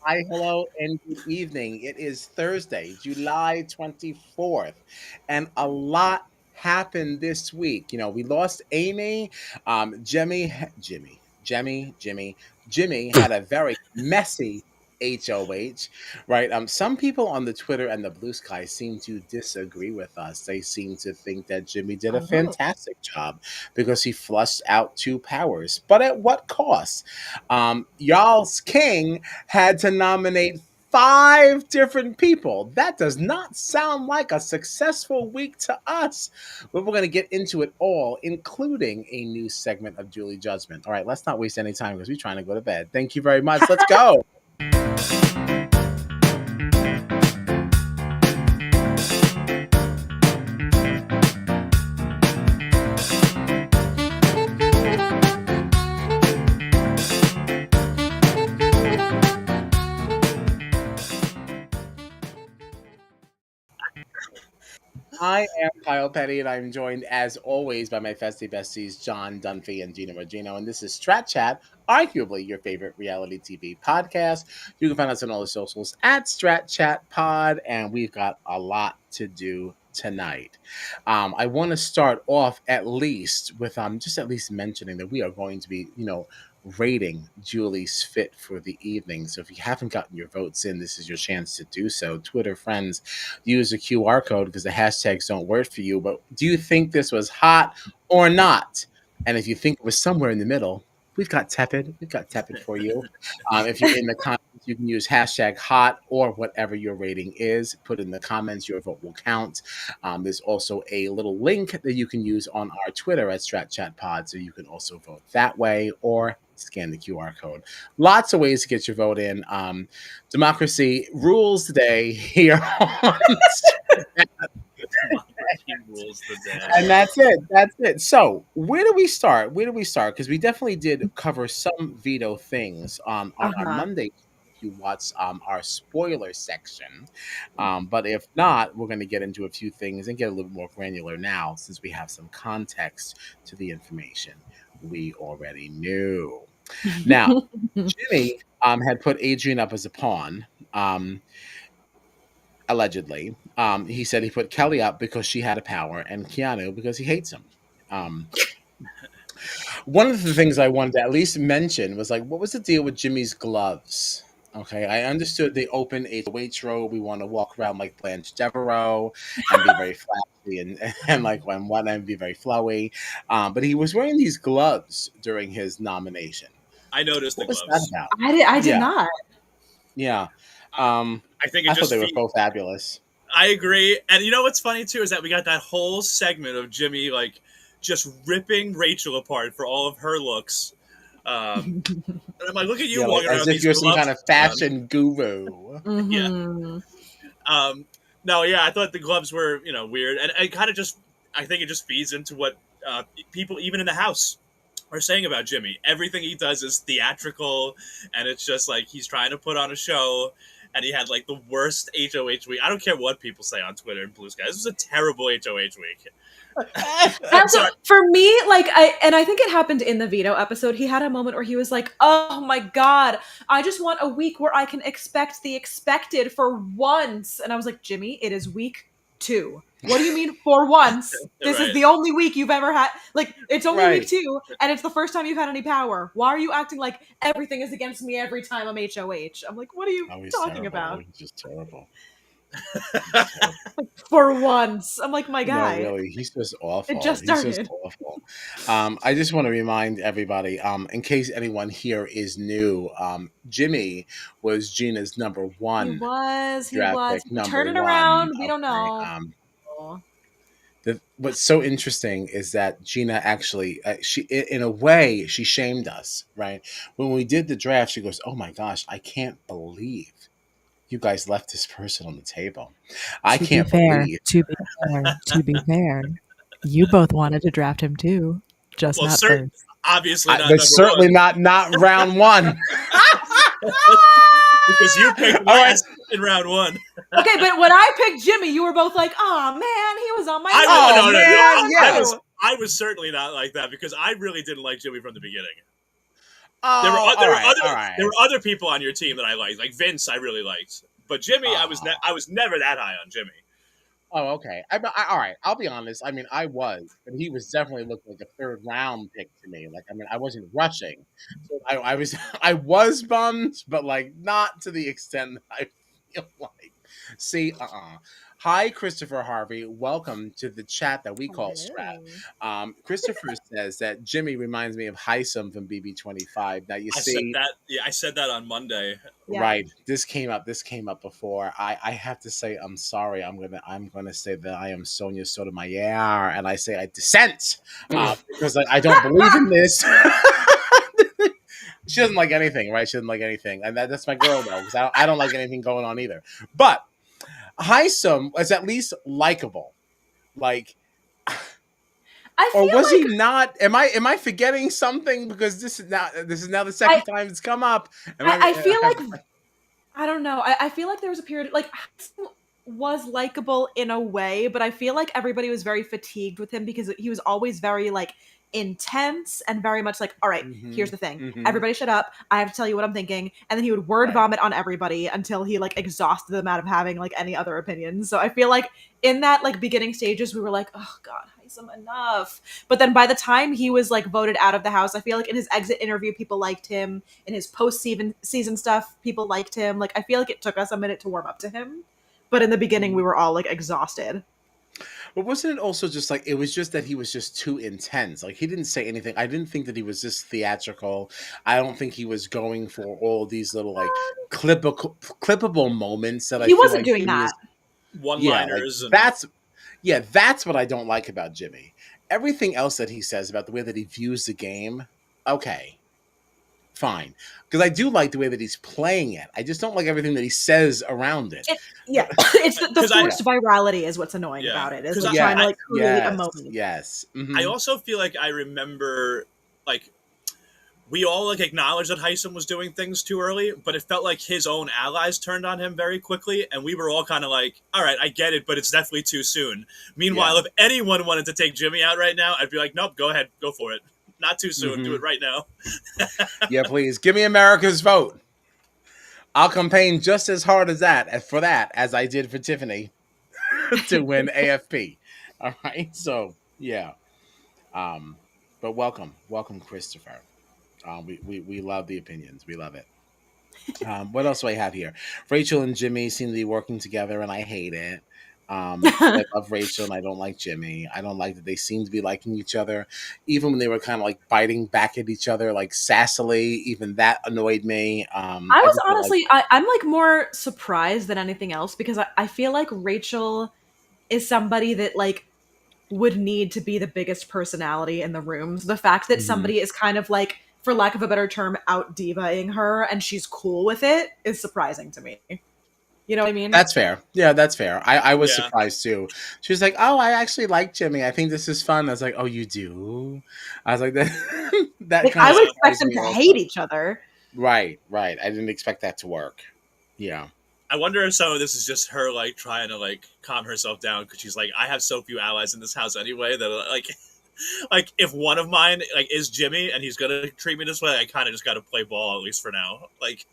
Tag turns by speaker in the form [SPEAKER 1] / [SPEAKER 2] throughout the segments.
[SPEAKER 1] Hi, hello, and good evening. It is Thursday, July 24th, and a lot happened this week. We lost Amy. Jimmy had a very messy HOH, right? Some people on the Twitter and the Blue Sky seem to disagree with us. They seem to think that Jimmy did a
[SPEAKER 2] Oh.
[SPEAKER 1] fantastic job because he flushed out two powers. But at what cost? Y'all's King had to nominate five different people. That does not sound like a successful week to us. But we're going to get into it all, including a new segment of Julie Judgment. All right, let's not waste any time because we're trying to go to bed. Thank you very much. Let's go. I am Kyle Petty, and I'm joined, as always, by my festy besties, John Dunphy and Gina Regino. And this is Strat Chat, arguably your favorite reality TV podcast. You can find us on all the socials at Strat Chat Pod, and we've got a lot to do tonight. I want to start off at least with just at least mentioning that we are going to be, rating Julie's fit for the evening. So if you haven't gotten your votes in, this is your chance to do so. Twitter friends, use the QR code because the hashtags don't work for you. But do you think this was hot or not? And if you think it was somewhere in the middle, we've got tepid. We've got tepid for you. If you're in the comments, you can use hashtag hot or whatever your rating is. Put in the comments, your vote will count. There's also a little link that you can use on our Twitter at StratChatPod, so you can also vote that way or scan the QR code. Lots of ways to get your vote in. Democracy rules today here on
[SPEAKER 3] rules the day.
[SPEAKER 1] and that's it. That's it. So where do we start? Because we definitely did cover some veto things on our Monday. If you watch our spoiler section, but if not, we're going to get into a few things and get a little more granular now, since we have some context to the information we already knew. Now, Jimmy had put Adrian up as a pawn. Allegedly. He said he put Kelly up because she had a power and Keanu because he hates him. One of the things I wanted to at least mention was like, what was the deal with Jimmy's gloves? Okay, I understood they open a waitrose. We want to walk around like Blanche Devereaux and be very flashy and like when one and be very flowy. But he was wearing these gloves during his nomination.
[SPEAKER 3] I noticed
[SPEAKER 1] What
[SPEAKER 3] the
[SPEAKER 1] was
[SPEAKER 3] gloves.
[SPEAKER 1] that about?
[SPEAKER 2] I did
[SPEAKER 1] Yeah.
[SPEAKER 2] not.
[SPEAKER 1] Yeah.
[SPEAKER 3] I think
[SPEAKER 1] I thought they were so fabulous.
[SPEAKER 3] I agree. And you know what's funny too is that we got that whole segment of Jimmy like just ripping Rachel apart for all of her looks. And I'm like, look at you
[SPEAKER 1] Yeah,
[SPEAKER 3] walking
[SPEAKER 1] like,
[SPEAKER 3] around
[SPEAKER 1] as
[SPEAKER 3] with
[SPEAKER 1] if
[SPEAKER 3] these
[SPEAKER 1] you're some
[SPEAKER 3] gloves
[SPEAKER 1] kind of
[SPEAKER 3] on.
[SPEAKER 1] fashion guru.
[SPEAKER 3] Yeah.
[SPEAKER 2] Mm-hmm.
[SPEAKER 3] No, yeah, I thought the gloves were, weird. And it kind of just, I think it just feeds into what people, even in the house, are saying about Jimmy. Everything he does is theatrical, and it's just like he's trying to put on a show. And he had like the worst HOH week. I don't care what people say on Twitter and Blue Sky. This was a terrible HOH week.
[SPEAKER 2] Also, for me, I think it happened in the Veto episode. He had a moment where he was like, "Oh my god, I just want a week where I can expect the expected for once." And I was like, "Jimmy, it is week 2. What do you mean for once? This is the only week you've ever had. Like, it's only week 2, and it's the first time you've had any power. Why are you acting like everything is against me every time I'm HOH? I'm like, what are you talking about?
[SPEAKER 1] He's just terrible.
[SPEAKER 2] For once. I'm like, my guy.
[SPEAKER 1] No, really, he's just awful.
[SPEAKER 2] It just
[SPEAKER 1] He's
[SPEAKER 2] started.
[SPEAKER 1] just awful. I just want to remind everybody, in case anyone here is new, Jimmy was Gina's number one.
[SPEAKER 2] He was.
[SPEAKER 1] Draft pick, number
[SPEAKER 2] Turn it
[SPEAKER 1] one.
[SPEAKER 2] around. We don't
[SPEAKER 1] Okay,
[SPEAKER 2] know.
[SPEAKER 1] What's so interesting is that Gina actually, in a way, she shamed us, right? When we did the draft, she goes, "Oh my gosh, I can't believe you guys left this person on the table. I can't believe."
[SPEAKER 4] To be fair, you both wanted to draft him too, just not first.
[SPEAKER 3] Obviously not.
[SPEAKER 1] But certainly not round one.
[SPEAKER 3] Because you picked last in round 1.
[SPEAKER 2] Okay, but when I picked Jimmy, you were both like, "Oh man, he was on my."
[SPEAKER 3] I was certainly not like that because I really didn't like Jimmy from the beginning.
[SPEAKER 1] Oh, all right, all
[SPEAKER 3] there
[SPEAKER 1] right.
[SPEAKER 3] were other people on your team that I liked, like Vince. I really liked, but Jimmy,
[SPEAKER 1] Oh.
[SPEAKER 3] I was never that high on Jimmy.
[SPEAKER 1] Oh, okay. All right. I'll be honest. I mean, I was, but he was definitely looking like a third round pick to me. Like, I mean, I wasn't rushing, so I was, I was bummed, but like not to the extent that I feel like. See, Hi, Christopher Harvey. Welcome to the chat that we call Strat.
[SPEAKER 2] Hello.
[SPEAKER 1] Christopher says that Jimmy reminds me of Heisem from BB 25. Now you
[SPEAKER 3] I said
[SPEAKER 1] see,
[SPEAKER 3] that. Yeah, I said that on Monday.
[SPEAKER 2] Yeah.
[SPEAKER 1] right. This came up. This came up before. I have to say I'm sorry. I'm gonna say that I am Sonia Sotomayor, and I say I dissent because I don't believe in this. She doesn't like anything, right? She doesn't like anything, and that's my girl though, because I don't like anything going on either. But Heisem was at least likable, like,
[SPEAKER 2] I
[SPEAKER 1] or
[SPEAKER 2] feel
[SPEAKER 1] was he
[SPEAKER 2] like
[SPEAKER 1] not? Am I forgetting something? Because this is now the second
[SPEAKER 2] I
[SPEAKER 1] time it's come up. Am
[SPEAKER 2] I feel
[SPEAKER 1] I?
[SPEAKER 2] like I don't know. I feel like there was a period like Hudson was likable in a way, but I feel like everybody was very fatigued with him because he was always very like intense and very much like, all right,
[SPEAKER 1] Mm-hmm.
[SPEAKER 2] here's the thing.
[SPEAKER 1] Mm-hmm.
[SPEAKER 2] Everybody shut up. I have to tell you what I'm thinking. And then he would word
[SPEAKER 1] Right.
[SPEAKER 2] vomit on everybody until he like exhausted them out of having like any other opinions. So I feel like in that like beginning stages, we were like, oh God, Heisem, enough. But then by the time he was like voted out of the house, I feel like in his exit interview, people liked him. In his season stuff, people liked him. Like I feel like it took us a minute to warm up to him. But in the beginning, we were all like exhausted.
[SPEAKER 1] But wasn't it also just like it was just that he was just too intense? Like he didn't say anything. I didn't think that he was just theatrical. I don't think he was going for all these little like clippable moments that I
[SPEAKER 2] He
[SPEAKER 1] feel
[SPEAKER 2] wasn't
[SPEAKER 1] like
[SPEAKER 2] doing
[SPEAKER 1] Jimmy
[SPEAKER 2] that.
[SPEAKER 1] is.
[SPEAKER 3] One
[SPEAKER 1] Yeah, like
[SPEAKER 3] liners and
[SPEAKER 1] that's what I don't like about Jimmy. Everything else that he says about the way that he views the game, okay, fine. Because I do like the way that he's playing it. I just don't like everything that he says around it.
[SPEAKER 2] It, yeah, it's the
[SPEAKER 3] because I
[SPEAKER 2] forced virality is what's annoying
[SPEAKER 3] yeah
[SPEAKER 2] about it. Is
[SPEAKER 3] because
[SPEAKER 2] like trying to
[SPEAKER 3] I
[SPEAKER 2] like create a
[SPEAKER 1] Yes,
[SPEAKER 2] moment.
[SPEAKER 1] yes.
[SPEAKER 3] I
[SPEAKER 1] Hmm.
[SPEAKER 3] also feel like I remember like we all like acknowledged that Heisem was doing things too early, but it felt like his own allies turned on him very quickly, and we were all kind of like, "All right, I get it, but it's definitely too soon." Meanwhile,
[SPEAKER 1] Yeah.
[SPEAKER 3] if anyone wanted to take Jimmy out right now, I'd be like, "Nope, go ahead, go for it. Not too soon. Do
[SPEAKER 1] Hmm.
[SPEAKER 3] it right now."
[SPEAKER 1] Yeah, please give me America's vote. I'll campaign just as hard for that as I did for Tiffany to win AFP. All right, so yeah. Um, but welcome, Christopher. We love the opinions. We love it. What else do I have here? Rachel and Jimmy seem to be working together, and I hate it. I love Rachel, and I don't like Jimmy. I don't like that they seem to be liking each other, even when they were kind of like biting back at each other, like sassily. Even that annoyed me.
[SPEAKER 2] I
[SPEAKER 1] I
[SPEAKER 2] was
[SPEAKER 1] just feel like,
[SPEAKER 2] honestly, I'm like more surprised than anything else because I feel like Rachel is somebody that like would need to be the biggest personality in the room. So the fact that
[SPEAKER 1] mhm.
[SPEAKER 2] somebody is kind of like, for lack of a better term, out divaing her and she's cool with it is surprising to me. You know what I mean?
[SPEAKER 1] That's fair. Yeah, that's fair. I was
[SPEAKER 3] Yeah,
[SPEAKER 1] surprised too. She was like, "Oh, I actually like Jimmy. I think this is fun." I was like, "Oh, you do?" I was like, "That that
[SPEAKER 2] Like
[SPEAKER 1] kind
[SPEAKER 2] I
[SPEAKER 1] of
[SPEAKER 2] would
[SPEAKER 3] yeah.
[SPEAKER 2] expect
[SPEAKER 1] surprised
[SPEAKER 2] them
[SPEAKER 1] me
[SPEAKER 2] to
[SPEAKER 1] also."
[SPEAKER 2] hate each other.
[SPEAKER 1] Right, right. I didn't expect that to work. Yeah.
[SPEAKER 3] I wonder if some of this is just her like trying to like calm herself down because she's like, I have so few allies in this house anyway that like like if one of mine like is Jimmy and he's gonna treat me this way, I kind of just got to play ball at least for now. Like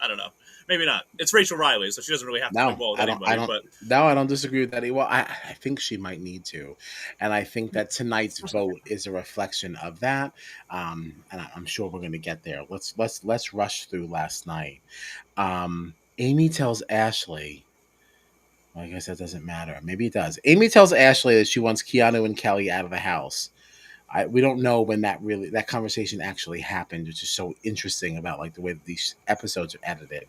[SPEAKER 3] I don't know, maybe not. It's Rachel Riley, so she doesn't really have to play
[SPEAKER 1] No,
[SPEAKER 3] ball with
[SPEAKER 1] I
[SPEAKER 3] anybody.
[SPEAKER 1] don't.
[SPEAKER 3] But
[SPEAKER 1] No, I don't disagree with that. Well, I think she might need to, and I think that tonight's
[SPEAKER 2] Especially
[SPEAKER 1] vote is a reflection of that. And I'm sure we're going to get there. Let's rush through last night. Amy tells Ashley. Well, I guess that doesn't matter. Maybe it does. Amy tells Ashley that she wants Keanu and Kelly out of the house. We don't know when that conversation actually happened, which is so interesting about like the way that these episodes are edited.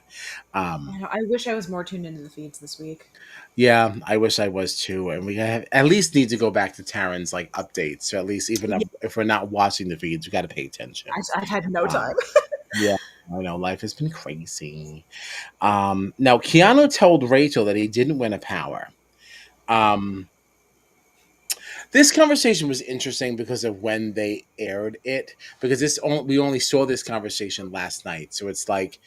[SPEAKER 1] Um,
[SPEAKER 2] I wish I was more tuned into the feeds this week.
[SPEAKER 1] Yeah, I wish I was too. And at least need to go back to Taryn's like updates. So at least even
[SPEAKER 2] Yeah,
[SPEAKER 1] if we're not watching the feeds, we got to pay attention.
[SPEAKER 2] I've had no
[SPEAKER 1] Um,
[SPEAKER 2] time.
[SPEAKER 1] yeah, I know life has been crazy. Now Keanu told Rachel that he didn't win a power. Um, this conversation was interesting because of when they aired it. Because we only saw this conversation last night, so it's like,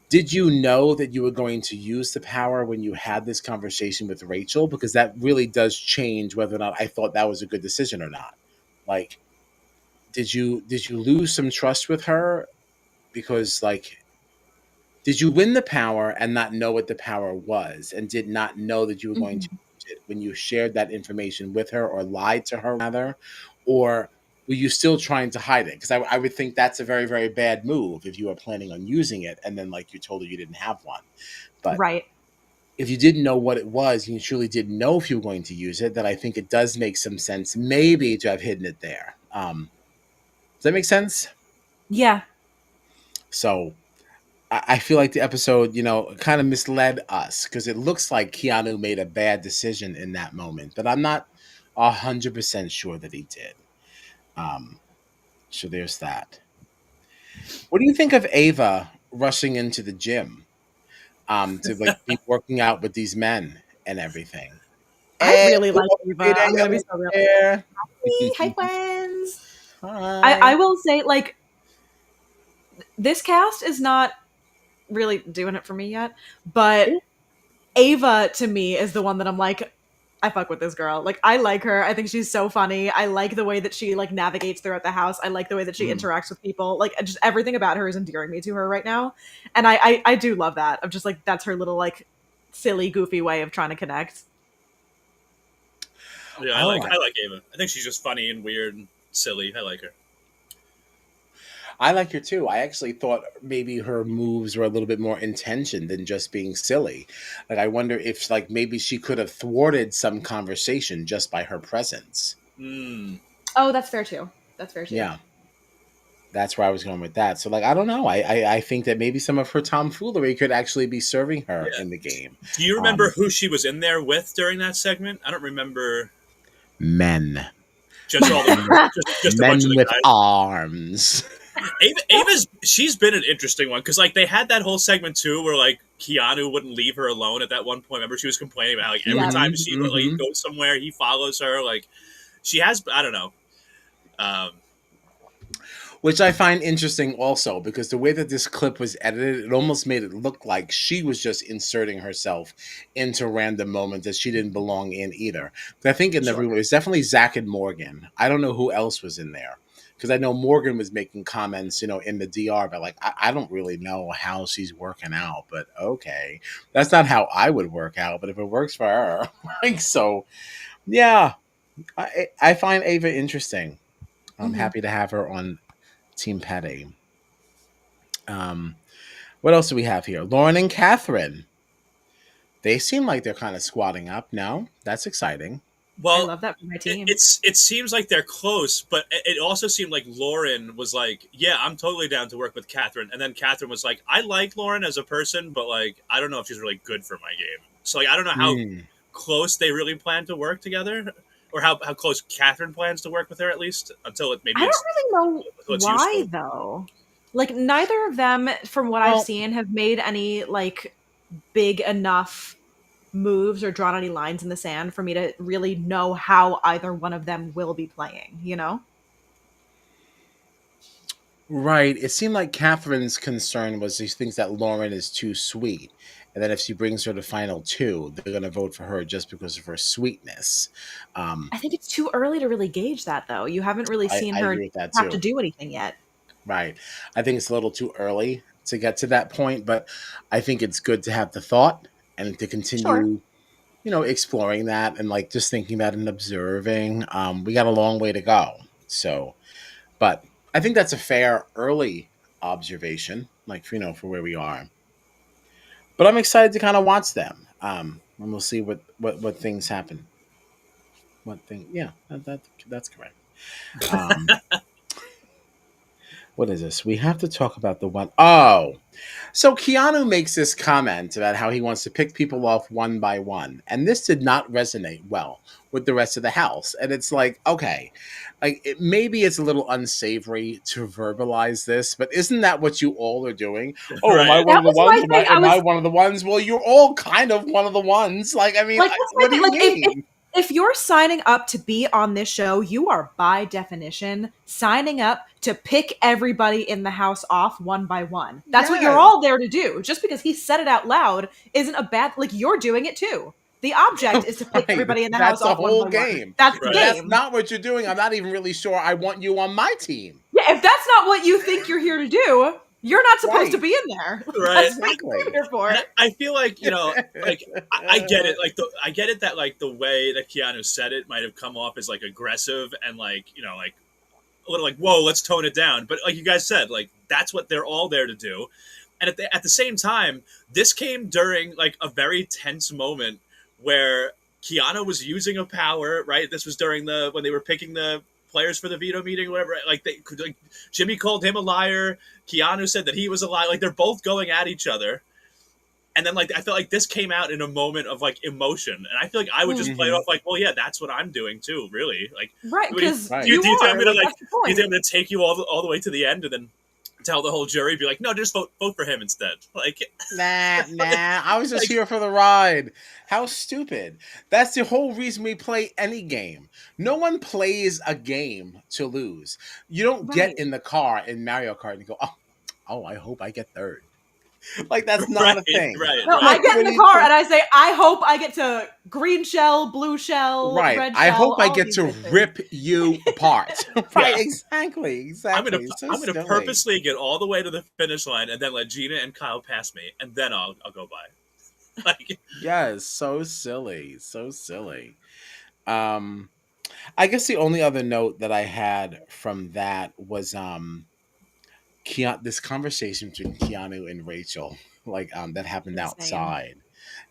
[SPEAKER 1] did you know that you were going to use the power when you had this conversation with Rachel? Because that really does change whether or not I thought that was a good decision or not. Like, did you lose some trust with her because like did you win the power and not know what the power was and did not know that you were going to
[SPEAKER 2] Mhm.
[SPEAKER 1] use it when you shared that information with her or lied to her rather? Or were you still trying to hide it? Because I would think that's a very, very bad move if you were planning on using it and then like you told her you didn't have one. But
[SPEAKER 2] Right.
[SPEAKER 1] if you didn't know what it was, you truly didn't know if you were going to use it, then I think it does make some sense maybe to have hidden it there. Does that make sense?
[SPEAKER 2] Yeah.
[SPEAKER 1] So I feel like the episode, kind of misled us because it looks like Keanu made a bad decision in that moment, but I'm not 100% sure that he did. Um, so there's that. What do you think of Ava rushing into the gym to like be working out with these men and everything?
[SPEAKER 2] I
[SPEAKER 1] Hey,
[SPEAKER 2] really like Eva.
[SPEAKER 1] lady
[SPEAKER 2] I'm gonna be
[SPEAKER 1] over
[SPEAKER 2] so real.
[SPEAKER 1] there.
[SPEAKER 2] Hi, friends. I
[SPEAKER 1] Hi.
[SPEAKER 2] will say, like, this cast is not really doing it for me yet, but Ava to me is the one that I'm like, I fuck with this girl. Like, I like her. I think she's so funny. I like the way that she like navigates throughout the house. I like the way that she
[SPEAKER 1] Mm.
[SPEAKER 2] interacts with people. Like, just everything about her is endearing me to her right now, and I do love that. I'm just like, that's her little like silly, goofy way of trying to connect.
[SPEAKER 3] Yeah,
[SPEAKER 1] All right.
[SPEAKER 3] I like Ava. I think she's just funny and weird and silly. I like her.
[SPEAKER 1] I like her too. I actually thought maybe her moves were a little bit more intentioned than just being silly. Like I wonder if like maybe she could have thwarted some conversation just by her presence.
[SPEAKER 3] Mm.
[SPEAKER 2] Oh, that's fair too. That's fair too.
[SPEAKER 1] Yeah, that's where I was going with that. So like I don't know. I think that maybe some of her tomfoolery could actually be serving her
[SPEAKER 3] Yeah.
[SPEAKER 1] in the game.
[SPEAKER 3] Do you remember who she was in there with during that segment? I don't remember.
[SPEAKER 1] Men,
[SPEAKER 3] Just all just a bunch of
[SPEAKER 1] men
[SPEAKER 3] the
[SPEAKER 1] with
[SPEAKER 3] guys.
[SPEAKER 1] arms.
[SPEAKER 3] She's been an interesting one because like they had that whole segment too where like Keanu wouldn't leave her alone at that one point. Remember she was complaining about how, like every
[SPEAKER 2] Yeah.
[SPEAKER 3] time
[SPEAKER 1] Mhm,
[SPEAKER 3] she like
[SPEAKER 1] mhm.
[SPEAKER 3] goes somewhere he follows her. Like she has I don't know. Um,
[SPEAKER 1] Which I find interesting also because the way that this clip was edited, it almost made it look like she was just inserting herself into random moments that she didn't belong in either. But I think in the
[SPEAKER 3] sure.
[SPEAKER 1] room, it was definitely Zach and Morgan. I don't know who else was in there because I know Morgan was making comments, in the DR, but like, I don't really know how she's working out, but okay. That's not how I would work out, but if it works for her, like, so yeah, I find Ava interesting. I'm
[SPEAKER 2] Mhm.
[SPEAKER 1] happy to have her on Team Patty. Um, what else do we have here? Lauren and Catherine. They seem like they're kind of squatting up. No, that's exciting.
[SPEAKER 2] I
[SPEAKER 3] Well,
[SPEAKER 2] love that for my team.
[SPEAKER 3] it seems like they're close, but it also seemed like Lauren was like, "Yeah, I'm totally down to work with Catherine," and then Catherine was like, "I like Lauren as a person, but like I don't know if she's really good for my game." So like I don't know how
[SPEAKER 1] Hmm.
[SPEAKER 3] close they really plan to work together, or how close Catherine plans to work with her at least until it maybe
[SPEAKER 2] I don't really know
[SPEAKER 3] until it's
[SPEAKER 2] why
[SPEAKER 3] useful.
[SPEAKER 2] though. Like neither of them, from what I've
[SPEAKER 1] Well,
[SPEAKER 2] seen, have made any like big enough moves or drawn any lines in the sand for me to really know how either one of them will be playing, you know?
[SPEAKER 1] right. It seemed like Catherine's concern was she thinks that Lauren is too sweet. And then if she brings her to final two, they're going to vote for her just because of her sweetness. Um,
[SPEAKER 2] I think it's too early to really gauge that though. You haven't really seen
[SPEAKER 1] I
[SPEAKER 2] her
[SPEAKER 1] agree with that
[SPEAKER 2] have to
[SPEAKER 1] too.
[SPEAKER 2] do anything yet.
[SPEAKER 1] Right. I think it's a little too early to get to that point, but I think it's good to have the thought and to
[SPEAKER 2] Sure.
[SPEAKER 1] continue exploring that and like just thinking that and observing. We got a long way to go. So, but I think that's a fair early observation, like, for where we are. But I'm excited to kind of watch them. And we'll see what things happen. What thing? Yeah, that's correct. Um, what is this? We have to talk about the one. Oh, so Keanu makes this comment about how he wants to pick people off one by one, and this did not resonate well with the rest of the house. And it's like, okay, maybe it's a little unsavory to verbalize this, but isn't that what you all are doing? Oh, am I
[SPEAKER 3] Right.
[SPEAKER 1] one
[SPEAKER 2] That
[SPEAKER 1] of the
[SPEAKER 2] was
[SPEAKER 1] ones?
[SPEAKER 2] my
[SPEAKER 1] Am I
[SPEAKER 2] thing. I
[SPEAKER 1] am I
[SPEAKER 2] was
[SPEAKER 1] one of the ones? Well, you're all kind of one of the ones. Like, I mean,
[SPEAKER 2] like, that's my
[SPEAKER 1] what do
[SPEAKER 2] thing.
[SPEAKER 1] you
[SPEAKER 2] Like,
[SPEAKER 1] mean?
[SPEAKER 2] if you're signing up to be on this show, you are by definition signing up to pick everybody in the house off one by one. That's what you're
[SPEAKER 1] Yes.
[SPEAKER 2] all there to do. Just because he said it out loud isn't a bad like you're doing it too. The object is to pick
[SPEAKER 1] Right.
[SPEAKER 2] everybody in the
[SPEAKER 1] That's
[SPEAKER 2] house
[SPEAKER 1] the
[SPEAKER 2] off one
[SPEAKER 1] whole
[SPEAKER 2] by one.
[SPEAKER 1] game.
[SPEAKER 2] That's the
[SPEAKER 3] Right.
[SPEAKER 1] That's
[SPEAKER 2] game.
[SPEAKER 1] not what you're doing. I'm not even really sure I want you on my team.
[SPEAKER 2] Yeah, if that's not what you think you're here to do, you're not supposed to
[SPEAKER 1] Right.
[SPEAKER 2] be in there.
[SPEAKER 3] Right.
[SPEAKER 2] That's what you're here for.
[SPEAKER 3] And I feel like, like I get it. Like I get it that like the way that Keanu said it might have come off as like aggressive and like like a little like, whoa, let's tone it down. But like you guys said, like that's what they're all there to do. And at the same time, this came during like a very tense moment where Keanu was using a power. Right. This was during when they were picking the players for the veto meeting or whatever. Like Jimmy called him a liar. Keanu said that he was a liar. Like they're both going at each other. And then like I felt like this came out in a moment of like emotion, and I feel like I would just play it off like, well, yeah, that's what I'm doing too, really. Like,
[SPEAKER 2] Right, because
[SPEAKER 1] Right.
[SPEAKER 2] you
[SPEAKER 3] do you think
[SPEAKER 2] are.
[SPEAKER 3] I'm gonna
[SPEAKER 2] Like,
[SPEAKER 3] like?
[SPEAKER 2] that's the
[SPEAKER 3] Do you
[SPEAKER 2] point.
[SPEAKER 3] think I'm gonna take you all the way to the end and then tell the whole jury, be like, no, just vote for him instead? Like,
[SPEAKER 1] Nah. I was just here for the ride. How stupid. That's the whole reason we play any game. No one plays a game to lose. You don't
[SPEAKER 2] Right.
[SPEAKER 1] get in the car in Mario Kart and go, oh, I hope I get third. Like, that's not a thing.
[SPEAKER 3] right.
[SPEAKER 2] No, I get in
[SPEAKER 1] What
[SPEAKER 2] the
[SPEAKER 1] do you
[SPEAKER 2] car
[SPEAKER 1] think?
[SPEAKER 2] and I say, I hope I get to green shell, blue shell,
[SPEAKER 1] Right.
[SPEAKER 2] red
[SPEAKER 1] I
[SPEAKER 2] shell.
[SPEAKER 1] hope I
[SPEAKER 2] all
[SPEAKER 1] get
[SPEAKER 2] these
[SPEAKER 1] to
[SPEAKER 2] good things.
[SPEAKER 1] rip you apart. Right.
[SPEAKER 3] Yeah.
[SPEAKER 1] Exactly.
[SPEAKER 3] I'm gonna
[SPEAKER 1] So silly.
[SPEAKER 3] purposely get all the way to the finish line and then let Gina and Kyle pass me, and then I'll go by. Like,
[SPEAKER 1] Yes. So silly. So silly. I guess the only other note that I had from that was this conversation between Keanu and Rachel, like that happened
[SPEAKER 2] Insane.
[SPEAKER 1] outside.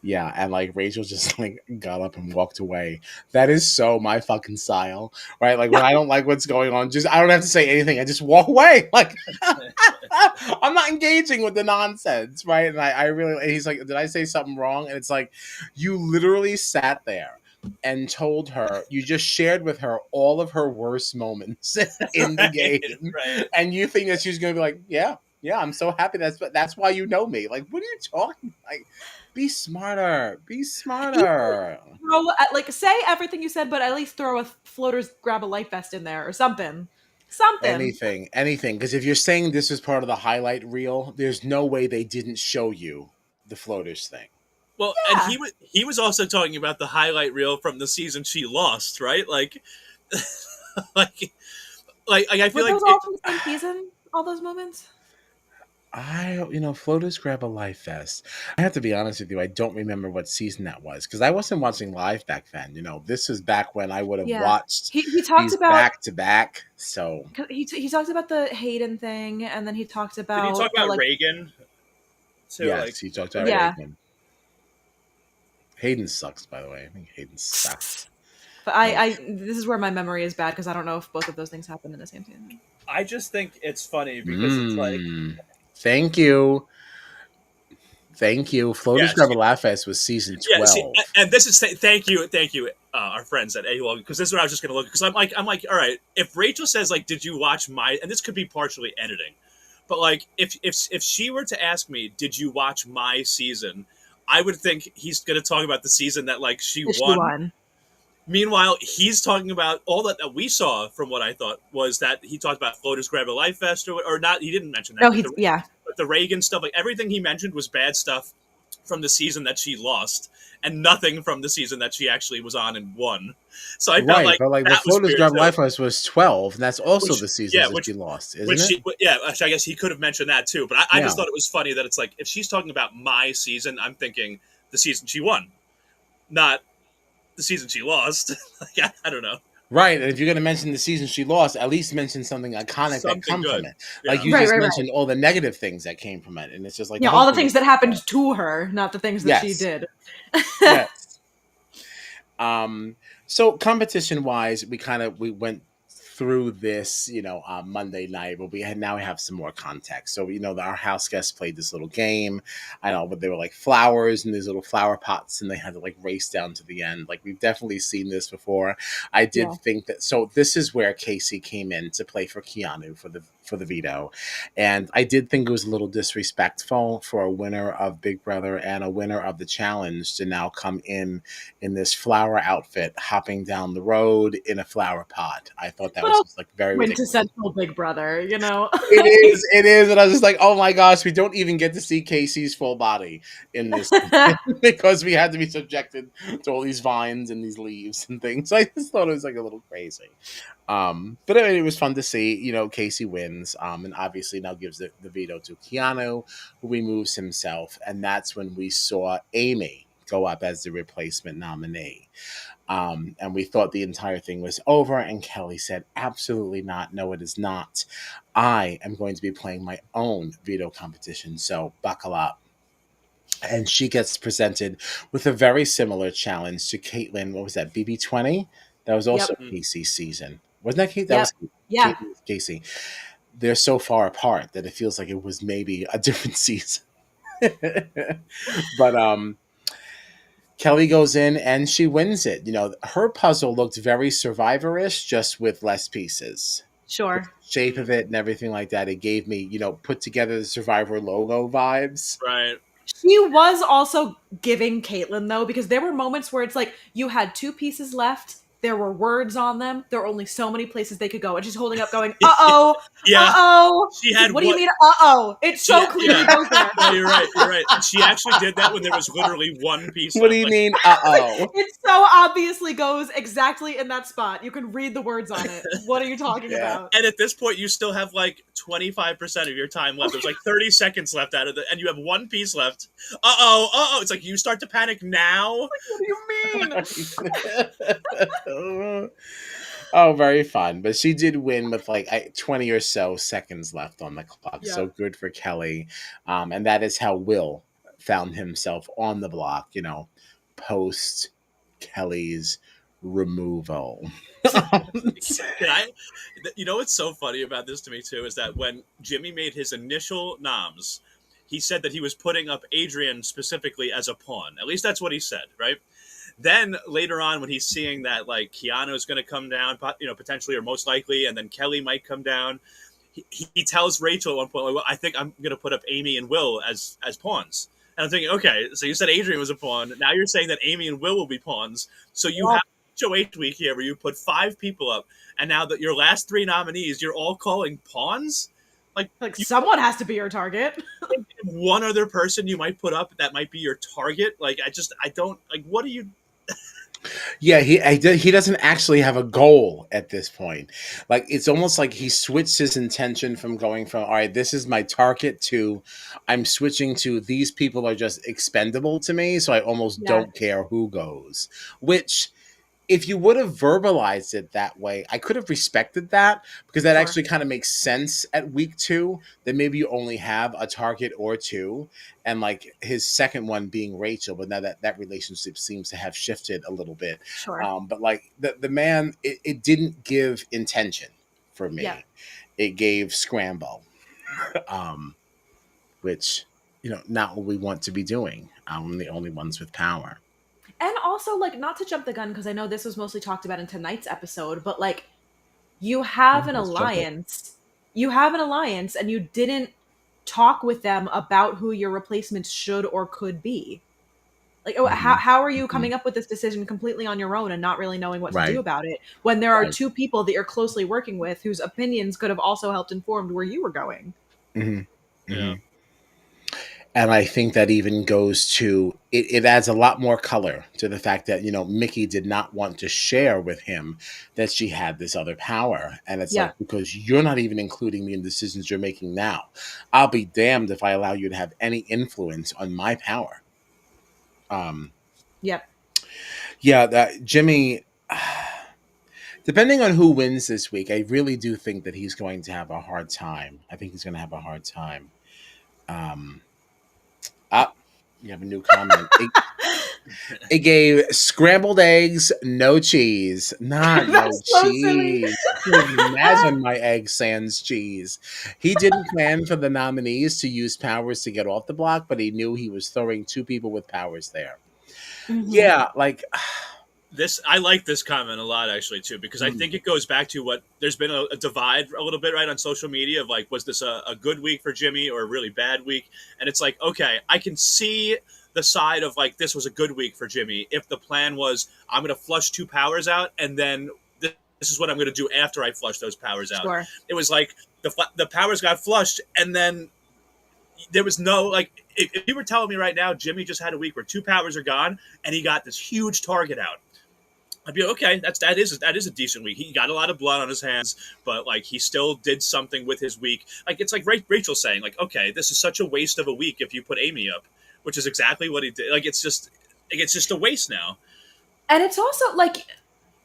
[SPEAKER 1] Yeah, and like Rachel just like got up and walked away. That is so my fucking style, right? Like when I don't like what's going on, just I don't have to say anything. I just walk away. Like I'm not engaging with the nonsense, right? And I really, and he's like, did I say something wrong? And it's like, you literally sat there and told her, you just shared with her all of her worst moments in the game,
[SPEAKER 3] right.
[SPEAKER 1] and you think that she's gonna be like, yeah, I'm so happy. That's why you know me. Like, what are you talking? Like, be smarter. Be smarter.
[SPEAKER 2] Like, say everything you said, but at least throw a floaters grab a life vest in there or something.
[SPEAKER 1] Anything. Because if you're saying this is part of the highlight reel, there's no way they didn't show you the floaters thing.
[SPEAKER 3] Well,
[SPEAKER 2] Yeah.
[SPEAKER 3] and he was also talking about the highlight reel from the season she lost, right? Like, like I feel
[SPEAKER 2] Were
[SPEAKER 3] like
[SPEAKER 2] those all from the same season? All those moments?
[SPEAKER 1] Floaters grab a live vest. I have to be honest with you, I don't remember what season that was because I wasn't watching live back then. This was back when I would have
[SPEAKER 2] Yeah.
[SPEAKER 1] watched
[SPEAKER 2] He talked
[SPEAKER 1] these
[SPEAKER 2] about
[SPEAKER 1] back to back. So
[SPEAKER 2] he talked about the Hayden thing, and then he talked about
[SPEAKER 3] did he talk
[SPEAKER 2] the,
[SPEAKER 3] about
[SPEAKER 2] like,
[SPEAKER 3] Reagan? Too,
[SPEAKER 1] yes,
[SPEAKER 3] like,
[SPEAKER 1] he talked about
[SPEAKER 2] Yeah.
[SPEAKER 1] Reagan. Hayden sucks, by the way. I think Hayden sucks.
[SPEAKER 2] But I this is where my memory is bad because I don't know if both of those things happened in the same season.
[SPEAKER 3] I just think it's funny because it's like,
[SPEAKER 1] Thank you. Floaters
[SPEAKER 3] Yes.
[SPEAKER 1] Grab a Laugh Fest was season 12.
[SPEAKER 3] yeah. See, and this is thank you, our friends at AOL, because this is what I was just going to look, because I'm like, all right, if Rachel says like, did you watch and this could be partially editing, but like if she were to ask me, did you watch my season, I would think he's going to talk about the season that like she won. Meanwhile, he's talking about all that we saw from what I thought was that he talked about Floaters Grab a Life Vest or not. He didn't mention that.
[SPEAKER 2] No,
[SPEAKER 3] But the Reagan stuff, like everything he mentioned was bad stuff from the season that she lost, and nothing from the season that she actually was on and won. So I felt
[SPEAKER 1] but like the
[SPEAKER 3] that was
[SPEAKER 1] Floaters
[SPEAKER 3] weird,
[SPEAKER 1] Grab
[SPEAKER 3] too.
[SPEAKER 1] Life Fest was 12, and that's also
[SPEAKER 3] Which-
[SPEAKER 1] the season
[SPEAKER 3] yeah,
[SPEAKER 1] that
[SPEAKER 3] which-
[SPEAKER 1] she lost, isn't it?
[SPEAKER 3] I guess he could have mentioned that too. But I just
[SPEAKER 1] Yeah.
[SPEAKER 3] thought it was funny that it's like, if she's talking about my season, I'm thinking the season she won, not the season she lost. Like, I don't know.
[SPEAKER 1] Right, and if you're going to mention the season she lost, at least mention something iconic that
[SPEAKER 3] Something
[SPEAKER 1] come
[SPEAKER 3] good.
[SPEAKER 1] from it.
[SPEAKER 3] Yeah.
[SPEAKER 1] Like you
[SPEAKER 2] Right,
[SPEAKER 1] just
[SPEAKER 2] right.
[SPEAKER 1] mentioned all the negative things that came from it, and it's just like
[SPEAKER 2] all the things that happened to her, not the things that she
[SPEAKER 1] Yes.
[SPEAKER 2] did.
[SPEAKER 1] Yes. So competition wise, we went through this, Monday night, but we have some more context. So, our house guests played this little game. I know, but they were like flowers and these little flower pots, and they had to like race down to the end. Like, we've definitely seen this before. I did think that. So this is where Casey came in to play for Keanu for the veto, and I did think it was a little disrespectful for a winner of Big Brother and a winner of the challenge to now come in this flower outfit, hopping down the road in a flower pot. I thought that was just like very ridiculous.
[SPEAKER 2] Quintessential Big Brother, you know?
[SPEAKER 1] It is, and I was just like, oh my gosh, we don't even get to see Casey's full body in this because we had to be subjected to all these vines and these leaves and things. I just thought it was like a little crazy. But it was fun to see, Casey wins, and obviously now gives the veto to Keanu, who removes himself, and that's when we saw Amy go up as the replacement nominee. And we thought the entire thing was over, and Kelly said, absolutely not. No, it is not. I am going to be playing my own veto competition, so buckle up. And she gets presented with a very similar challenge to Caitlyn. What was that, BB20? That was also
[SPEAKER 2] Yep.
[SPEAKER 1] Casey's season. Wasn't that Kate? That
[SPEAKER 2] Yep.
[SPEAKER 1] was
[SPEAKER 2] Yeah.
[SPEAKER 1] Casey. They're so far apart that it feels like it was maybe a different season. But Kelly goes in and she wins it. Her puzzle looked very Survivor-ish, just with less pieces. The
[SPEAKER 2] Sure.
[SPEAKER 1] shape of it and everything like that, it gave me, put together the Survivor logo vibes.
[SPEAKER 3] Right.
[SPEAKER 2] She was also giving Caitlyn, though, because there were moments where it's like you had 2 pieces left. There were words on them. There were only so many places they could go. And she's holding up going, uh-oh,
[SPEAKER 3] Yeah.
[SPEAKER 2] uh-oh.
[SPEAKER 3] She had
[SPEAKER 2] what do you mean, uh-oh? It's so clearly goes there.
[SPEAKER 3] No, you're right. And she actually did that when there was literally one piece
[SPEAKER 1] What
[SPEAKER 3] left.
[SPEAKER 1] do you mean, uh-oh?
[SPEAKER 2] It so obviously goes exactly in that spot. You can read the words on it. What are you talking about?
[SPEAKER 3] And at this point, you still have like 25% of your time left. There's like 30 seconds left out of it, and you have one piece left. Uh-oh. It's like you start to panic now.
[SPEAKER 2] What do you mean?
[SPEAKER 1] Oh, very fun. But she did win with like 20 or so seconds left on the clock.
[SPEAKER 2] Yeah.
[SPEAKER 1] So good for Kelly. And that is how Will found himself on the block, post Kelly's removal.
[SPEAKER 3] What's so funny about this to me too is that when Jimmy made his initial noms, he said that he was putting up Adrian specifically as a pawn. At least that's what he said, right? Then later on, when he's seeing that like Keanu is going to come down, potentially or most likely, and then Kelly might come down, he tells Rachel at one point, like, well, I think I'm going to put up Amy and Will as pawns. And I'm thinking, okay, so you said Adrian was a pawn. Now you're saying that Amy and Will will be pawns. So you have HOH week here where you put 5 people up, and now that your last 3 nominees, you're all calling pawns?
[SPEAKER 2] Like someone has to be your target.
[SPEAKER 3] One other person you might put up that might be your target. Like, I don't, like, what do you...
[SPEAKER 1] Yeah, he doesn't actually have a goal at this point. Like, it's almost like he switched his intention from going from, all right, this is my target, to I'm switching to these people are just expendable to me, so I almost don't care who goes. Which, if you would have verbalized it that way, I could have respected that, because that actually kind of makes sense at week 2, that maybe you only have a target or 2, and like his second one being Rachel, but now that relationship seems to have shifted a little bit.
[SPEAKER 2] Sure.
[SPEAKER 1] But like the man, it didn't give intention for me.
[SPEAKER 2] Yeah.
[SPEAKER 1] It gave scramble, which, not what we want to be doing. The only ones with power.
[SPEAKER 2] And also, like, not to jump the gun, because I know this was mostly talked about in tonight's episode, but like, you have an alliance. You have an alliance, and you didn't talk with them about who your replacements should or could be. Like, how are you coming up with this decision completely on your own and not really knowing what to do about it, when there are 2 people that you're closely working with whose opinions could have also helped informed where you were going?
[SPEAKER 1] Mm-hmm. Yeah. And I think that even goes to, it adds a lot more color to the fact that, Mickey did not want to share with him that she had this other power. And it's like, because you're not even including me in decisions you're making now. I'll be damned if I allow you to have any influence on my power.
[SPEAKER 2] Yep.
[SPEAKER 1] Yeah, that Jimmy, depending on who wins this week, I really do think that he's going to have a hard time. I think he's going to have a hard time. You have a new comment. It gave scrambled eggs, no cheese. Not no cheese. Imagine my egg sans cheese. He didn't plan for the nominees to use powers to get off the block, but he knew he was throwing 2 people with powers there. Mm-hmm. Yeah, like...
[SPEAKER 3] I like this comment a lot, actually, too, because I think it goes back to what there's been a divide a little bit, right, on social media of like, was this a good week for Jimmy or a really bad week? And it's like, okay, I can see the side of like, this was a good week for Jimmy if the plan was, I'm going to flush 2 powers out and then this this is what I'm going to do after I flush those powers out.
[SPEAKER 2] Sure.
[SPEAKER 3] It was like the powers got flushed, and then there was no like. If you were telling me right now, Jimmy just had a week where 2 powers are gone, and he got this huge target out, I'd be okay. That is a decent week. He got a lot of blood on his hands, but like he still did something with his week. Like it's like Rachel saying, like, okay, this is such a waste of a week if you put Amy up, which is exactly what he did. Like it's just a waste now.
[SPEAKER 2] And it's also like,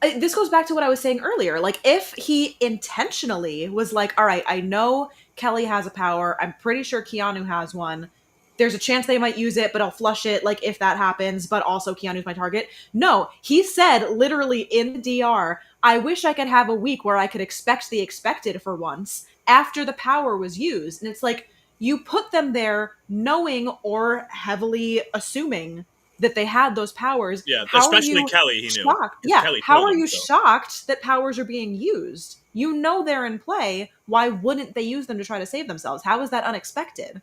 [SPEAKER 2] this goes back to what I was saying earlier. Like, if he intentionally was like, all right, I know Kelly has a power. I'm pretty sure Keanu has one. There's a chance they might use it, but I'll flush it, like, if that happens, but also Keanu's my target. No, he said literally in the DR, I wish I could have a week where I could expect the expected for once after the power was used. And it's like, you put them there knowing or heavily assuming that they had those powers.
[SPEAKER 3] Yeah,
[SPEAKER 2] How
[SPEAKER 3] especially
[SPEAKER 2] are you
[SPEAKER 3] Kelly, he knew.
[SPEAKER 2] shocked? Yeah,
[SPEAKER 3] Kelly
[SPEAKER 2] how
[SPEAKER 3] told
[SPEAKER 2] are
[SPEAKER 3] him,
[SPEAKER 2] you
[SPEAKER 3] so.
[SPEAKER 2] shocked that powers are being used? You know they're in play. Why wouldn't they use them to try to save themselves? How is that unexpected?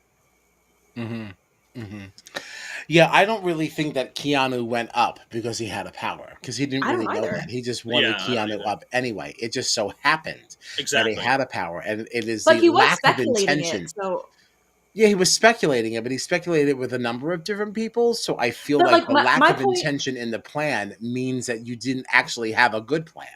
[SPEAKER 1] Yeah, I don't really think that Keanu went up because he had a power, because he didn't
[SPEAKER 2] I
[SPEAKER 1] really
[SPEAKER 2] don't
[SPEAKER 1] know
[SPEAKER 2] either.
[SPEAKER 1] that. He just wanted
[SPEAKER 3] Yeah, I don't
[SPEAKER 1] Keanu
[SPEAKER 3] either.
[SPEAKER 1] up anyway. It just so happened
[SPEAKER 3] Exactly.
[SPEAKER 1] that he had a power, and it is
[SPEAKER 2] But
[SPEAKER 1] the
[SPEAKER 2] he was
[SPEAKER 1] lack of
[SPEAKER 2] speculating
[SPEAKER 1] intention.
[SPEAKER 2] it, so
[SPEAKER 1] Yeah, he was speculating it, but he speculated with a number of different people. So I feel
[SPEAKER 2] but
[SPEAKER 1] like
[SPEAKER 2] like
[SPEAKER 1] the lack
[SPEAKER 2] my
[SPEAKER 1] of
[SPEAKER 2] point,
[SPEAKER 1] intention in the plan means that you didn't actually have a good plan.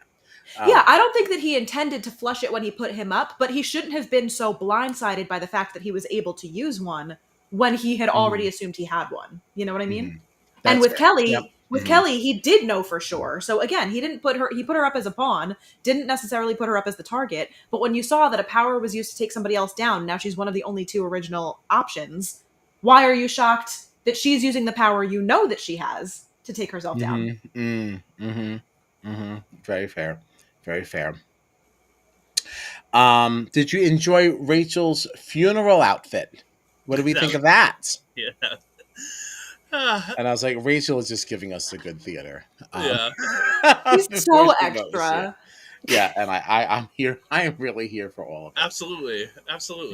[SPEAKER 2] yeah, I don't think that he intended to flush it when he put him up, but he shouldn't have been so blindsided by the fact that he was able to use one when he had already assumed he had one. You know what I mean?
[SPEAKER 1] Mhm.
[SPEAKER 2] And
[SPEAKER 1] That's fair. Yep.
[SPEAKER 2] with
[SPEAKER 1] Mhm.
[SPEAKER 2] Kelly, he did know for sure. So again, he put her up as a pawn, didn't necessarily put her up as the target, but when you saw that a power was used to take somebody else down, now she's one of the only 2 original options. Why are you shocked that she's using the power you know that she has to take herself down?
[SPEAKER 1] Very fair. Very fair. Did you enjoy Rachel's funeral outfit? What do we
[SPEAKER 3] That
[SPEAKER 1] think
[SPEAKER 3] was,
[SPEAKER 1] of that?
[SPEAKER 3] yeah. Ah,
[SPEAKER 1] And I was like, Rachel is just giving us the good theater.
[SPEAKER 3] yeah.
[SPEAKER 2] She's
[SPEAKER 1] Before
[SPEAKER 2] so
[SPEAKER 1] she goes, yeah.
[SPEAKER 2] extra.
[SPEAKER 1] Yeah, and I'm here. I am really here for all of it.
[SPEAKER 3] Absolutely.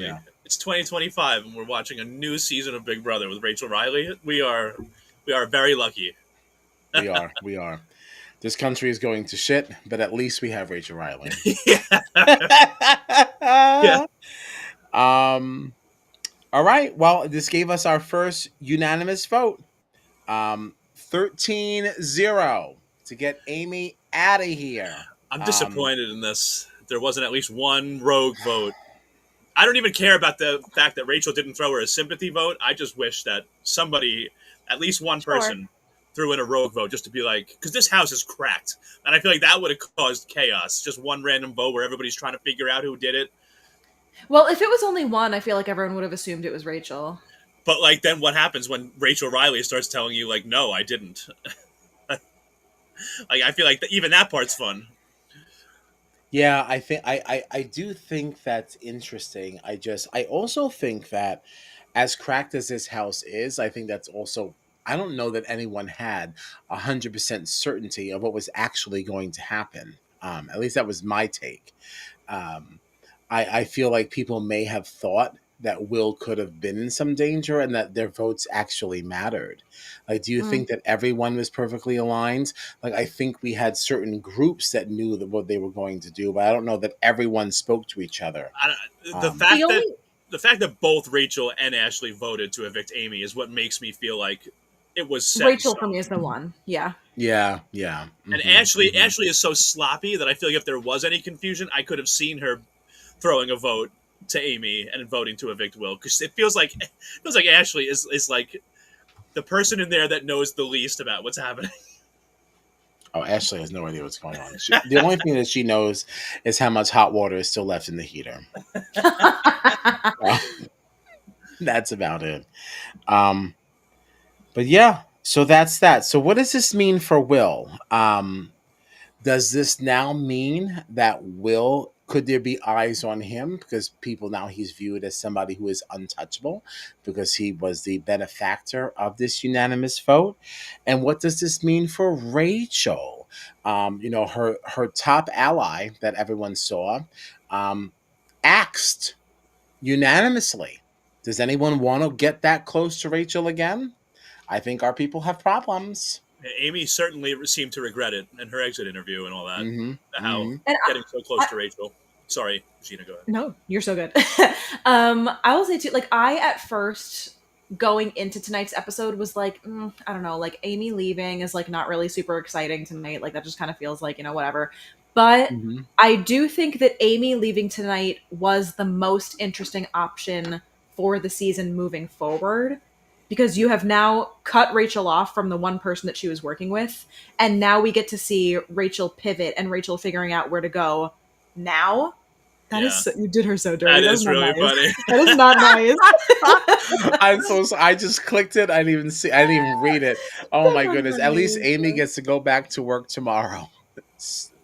[SPEAKER 1] Yeah.
[SPEAKER 3] It's 2025, and we're watching a new season of Big Brother with Rachel Riley. We are very lucky.
[SPEAKER 1] We are. We are. This country is going to shit, but at least we have Rachel Riley.
[SPEAKER 3] Yeah.
[SPEAKER 1] um. All right. Well, this gave us our first unanimous vote. 13-0 to get Amy out of here.
[SPEAKER 3] I'm disappointed in this. There wasn't at least one rogue vote. I don't even care about the fact that Rachel didn't throw her a sympathy vote. I just wish that somebody, at least one
[SPEAKER 2] Sure.
[SPEAKER 3] person, threw in a rogue vote just to be like, because this house is cracked. And I feel like that would have caused chaos. Just one random vote where everybody's trying to figure out who did it.
[SPEAKER 2] Well, if it was only one, I feel like everyone would have assumed it was Rachel.
[SPEAKER 3] But like, then what happens when Rachel Riley starts telling you like, no, I didn't? Like, I feel like even that part's fun.
[SPEAKER 1] Yeah, I do think that's interesting. I also think that as cracked as this house is, I think that's also, I don't know that anyone had 100% certainty of what was actually going to happen. At least that was my take. Um, I feel like people may have thought that Will could have been in some danger and that their votes actually mattered. Like, do you think that everyone was perfectly aligned? Like, I think we had certain groups that knew that what they were going to do, but I don't know that everyone spoke to each other.
[SPEAKER 3] The
[SPEAKER 1] Um,
[SPEAKER 3] fact
[SPEAKER 2] The only
[SPEAKER 3] that the fact that both Rachel and Ashley voted to evict Amy is what makes me feel like it was set in
[SPEAKER 2] Rachel for
[SPEAKER 3] stone.
[SPEAKER 2] me is the one. Yeah.
[SPEAKER 1] yeah.
[SPEAKER 3] And
[SPEAKER 1] Mhm,
[SPEAKER 3] Ashley
[SPEAKER 1] mhm.
[SPEAKER 3] so sloppy that I feel like if there was any confusion, I could have seen her throwing a vote to Amy and voting to evict Will, because it feels like Ashley is like the person in there that knows the least about what's happening.
[SPEAKER 1] Oh, Ashley has no idea what's going on. The only thing that she knows is how much hot water is still left in the heater. That's about it. Um, but yeah, so that's that. So what does this mean for Will? Does this now mean that Will, could there be eyes on him because people now he's viewed as somebody who is untouchable because he was the benefactor of this unanimous vote? And what does this mean for Rachel? Her top ally that everyone saw um, axed unanimously. Does anyone want to get that close to Rachel again? I think our people have problems.
[SPEAKER 3] Amy certainly seemed to regret it in her exit interview and all that.
[SPEAKER 1] Mm-hmm.
[SPEAKER 3] How
[SPEAKER 1] Mm-hmm.
[SPEAKER 2] And
[SPEAKER 3] getting so close to Rachel. Sorry, Gina, go ahead.
[SPEAKER 2] no, you're so good. I will say too, like I at first going into tonight's episode was like, I don't know, like Amy leaving is like not really super exciting tonight. Like that just kind of feels like, whatever. But
[SPEAKER 1] Mm-hmm.
[SPEAKER 2] I do think that Amy leaving tonight was the most interesting option for the season moving forward because you have now cut Rachel off from the one person that she was working with. And now we get to see Rachel pivot and Rachel figuring out where to go now. That is
[SPEAKER 3] Yeah,
[SPEAKER 2] so, you did her so dirty.
[SPEAKER 3] that
[SPEAKER 2] That is
[SPEAKER 3] is
[SPEAKER 2] not
[SPEAKER 3] really
[SPEAKER 2] nice.
[SPEAKER 3] funny.
[SPEAKER 2] That is not nice.
[SPEAKER 1] I'm so sorry. I just clicked it. I didn't even see. I didn't even read it. Oh
[SPEAKER 2] That's
[SPEAKER 1] my
[SPEAKER 2] not
[SPEAKER 1] goodness! At least
[SPEAKER 2] nice.
[SPEAKER 1] Amy gets to go back to work tomorrow.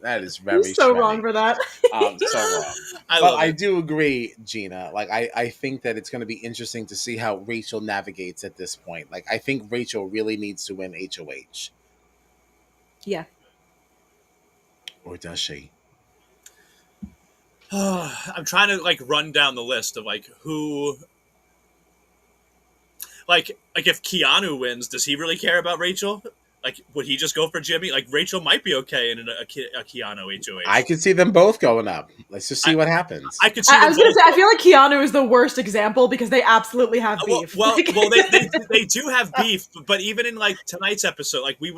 [SPEAKER 1] That is
[SPEAKER 2] You're
[SPEAKER 1] very
[SPEAKER 2] so wrong
[SPEAKER 1] shreddy.
[SPEAKER 2] for that.
[SPEAKER 1] So wrong.
[SPEAKER 3] I
[SPEAKER 1] But
[SPEAKER 3] love
[SPEAKER 1] I
[SPEAKER 3] it.
[SPEAKER 1] do agree, Gina. Like I think that it's going to be interesting to see how Rachel navigates at this point. Like I think Rachel really needs to win HOH,
[SPEAKER 2] Yeah.
[SPEAKER 1] or does she?
[SPEAKER 3] I'm trying to like run down the list of like who like if Keanu wins, does he really care about Rachel? Like, would he just go for Jimmy? Like, Rachel might be okay in a Keanu
[SPEAKER 1] I
[SPEAKER 3] HOH.
[SPEAKER 1] could see them both going up. Let's just see
[SPEAKER 3] I,
[SPEAKER 1] what happens.
[SPEAKER 3] I could see
[SPEAKER 2] I
[SPEAKER 3] them
[SPEAKER 2] was gonna
[SPEAKER 3] both.
[SPEAKER 2] say I feel like Keanu is the worst example because they absolutely have
[SPEAKER 3] Well,
[SPEAKER 2] beef.
[SPEAKER 3] well,
[SPEAKER 2] Like-
[SPEAKER 3] well, they do have beef, but even in like tonight's episode, like we've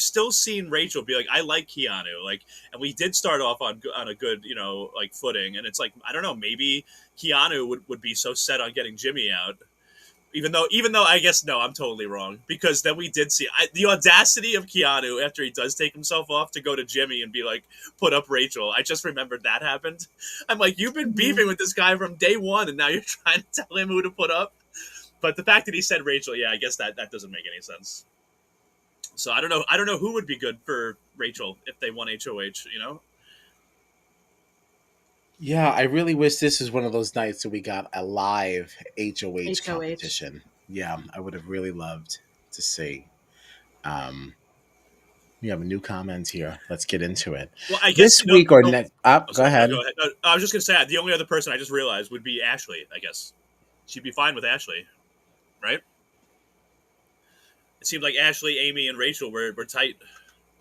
[SPEAKER 3] still seen Rachel be like, I like Keanu, like, and we did start off on a good like footing, and it's like I don't know, maybe Keanu would be so set on getting Jimmy out. Even though I guess no, I'm totally wrong because then we did see the audacity of Keanu after he does take himself off to go to Jimmy and be like, put up Rachel. I just remembered that happened. I'm like, you've been beefing with this guy from day one, and now you're trying to tell him who to put up. But the fact that he said Rachel, yeah, I guess that doesn't make any sense. So I don't know. I don't know who would be good for Rachel if they won HOH.
[SPEAKER 1] Yeah, I really wish this was one of those nights that we got a live HOH
[SPEAKER 2] HOH.
[SPEAKER 1] competition. Yeah, I would have really loved to see. Um, we have a new comment here. Let's get into it.
[SPEAKER 3] Well, I guess
[SPEAKER 1] This week or next.
[SPEAKER 3] Oh,
[SPEAKER 1] Go
[SPEAKER 3] sorry, no,
[SPEAKER 1] ahead.
[SPEAKER 3] go ahead. No, I was just gonna say the only other person I just realized would be Ashley. I guess she'd be fine with Ashley, right? It seemed like Ashley, Amy, and Rachel were tight,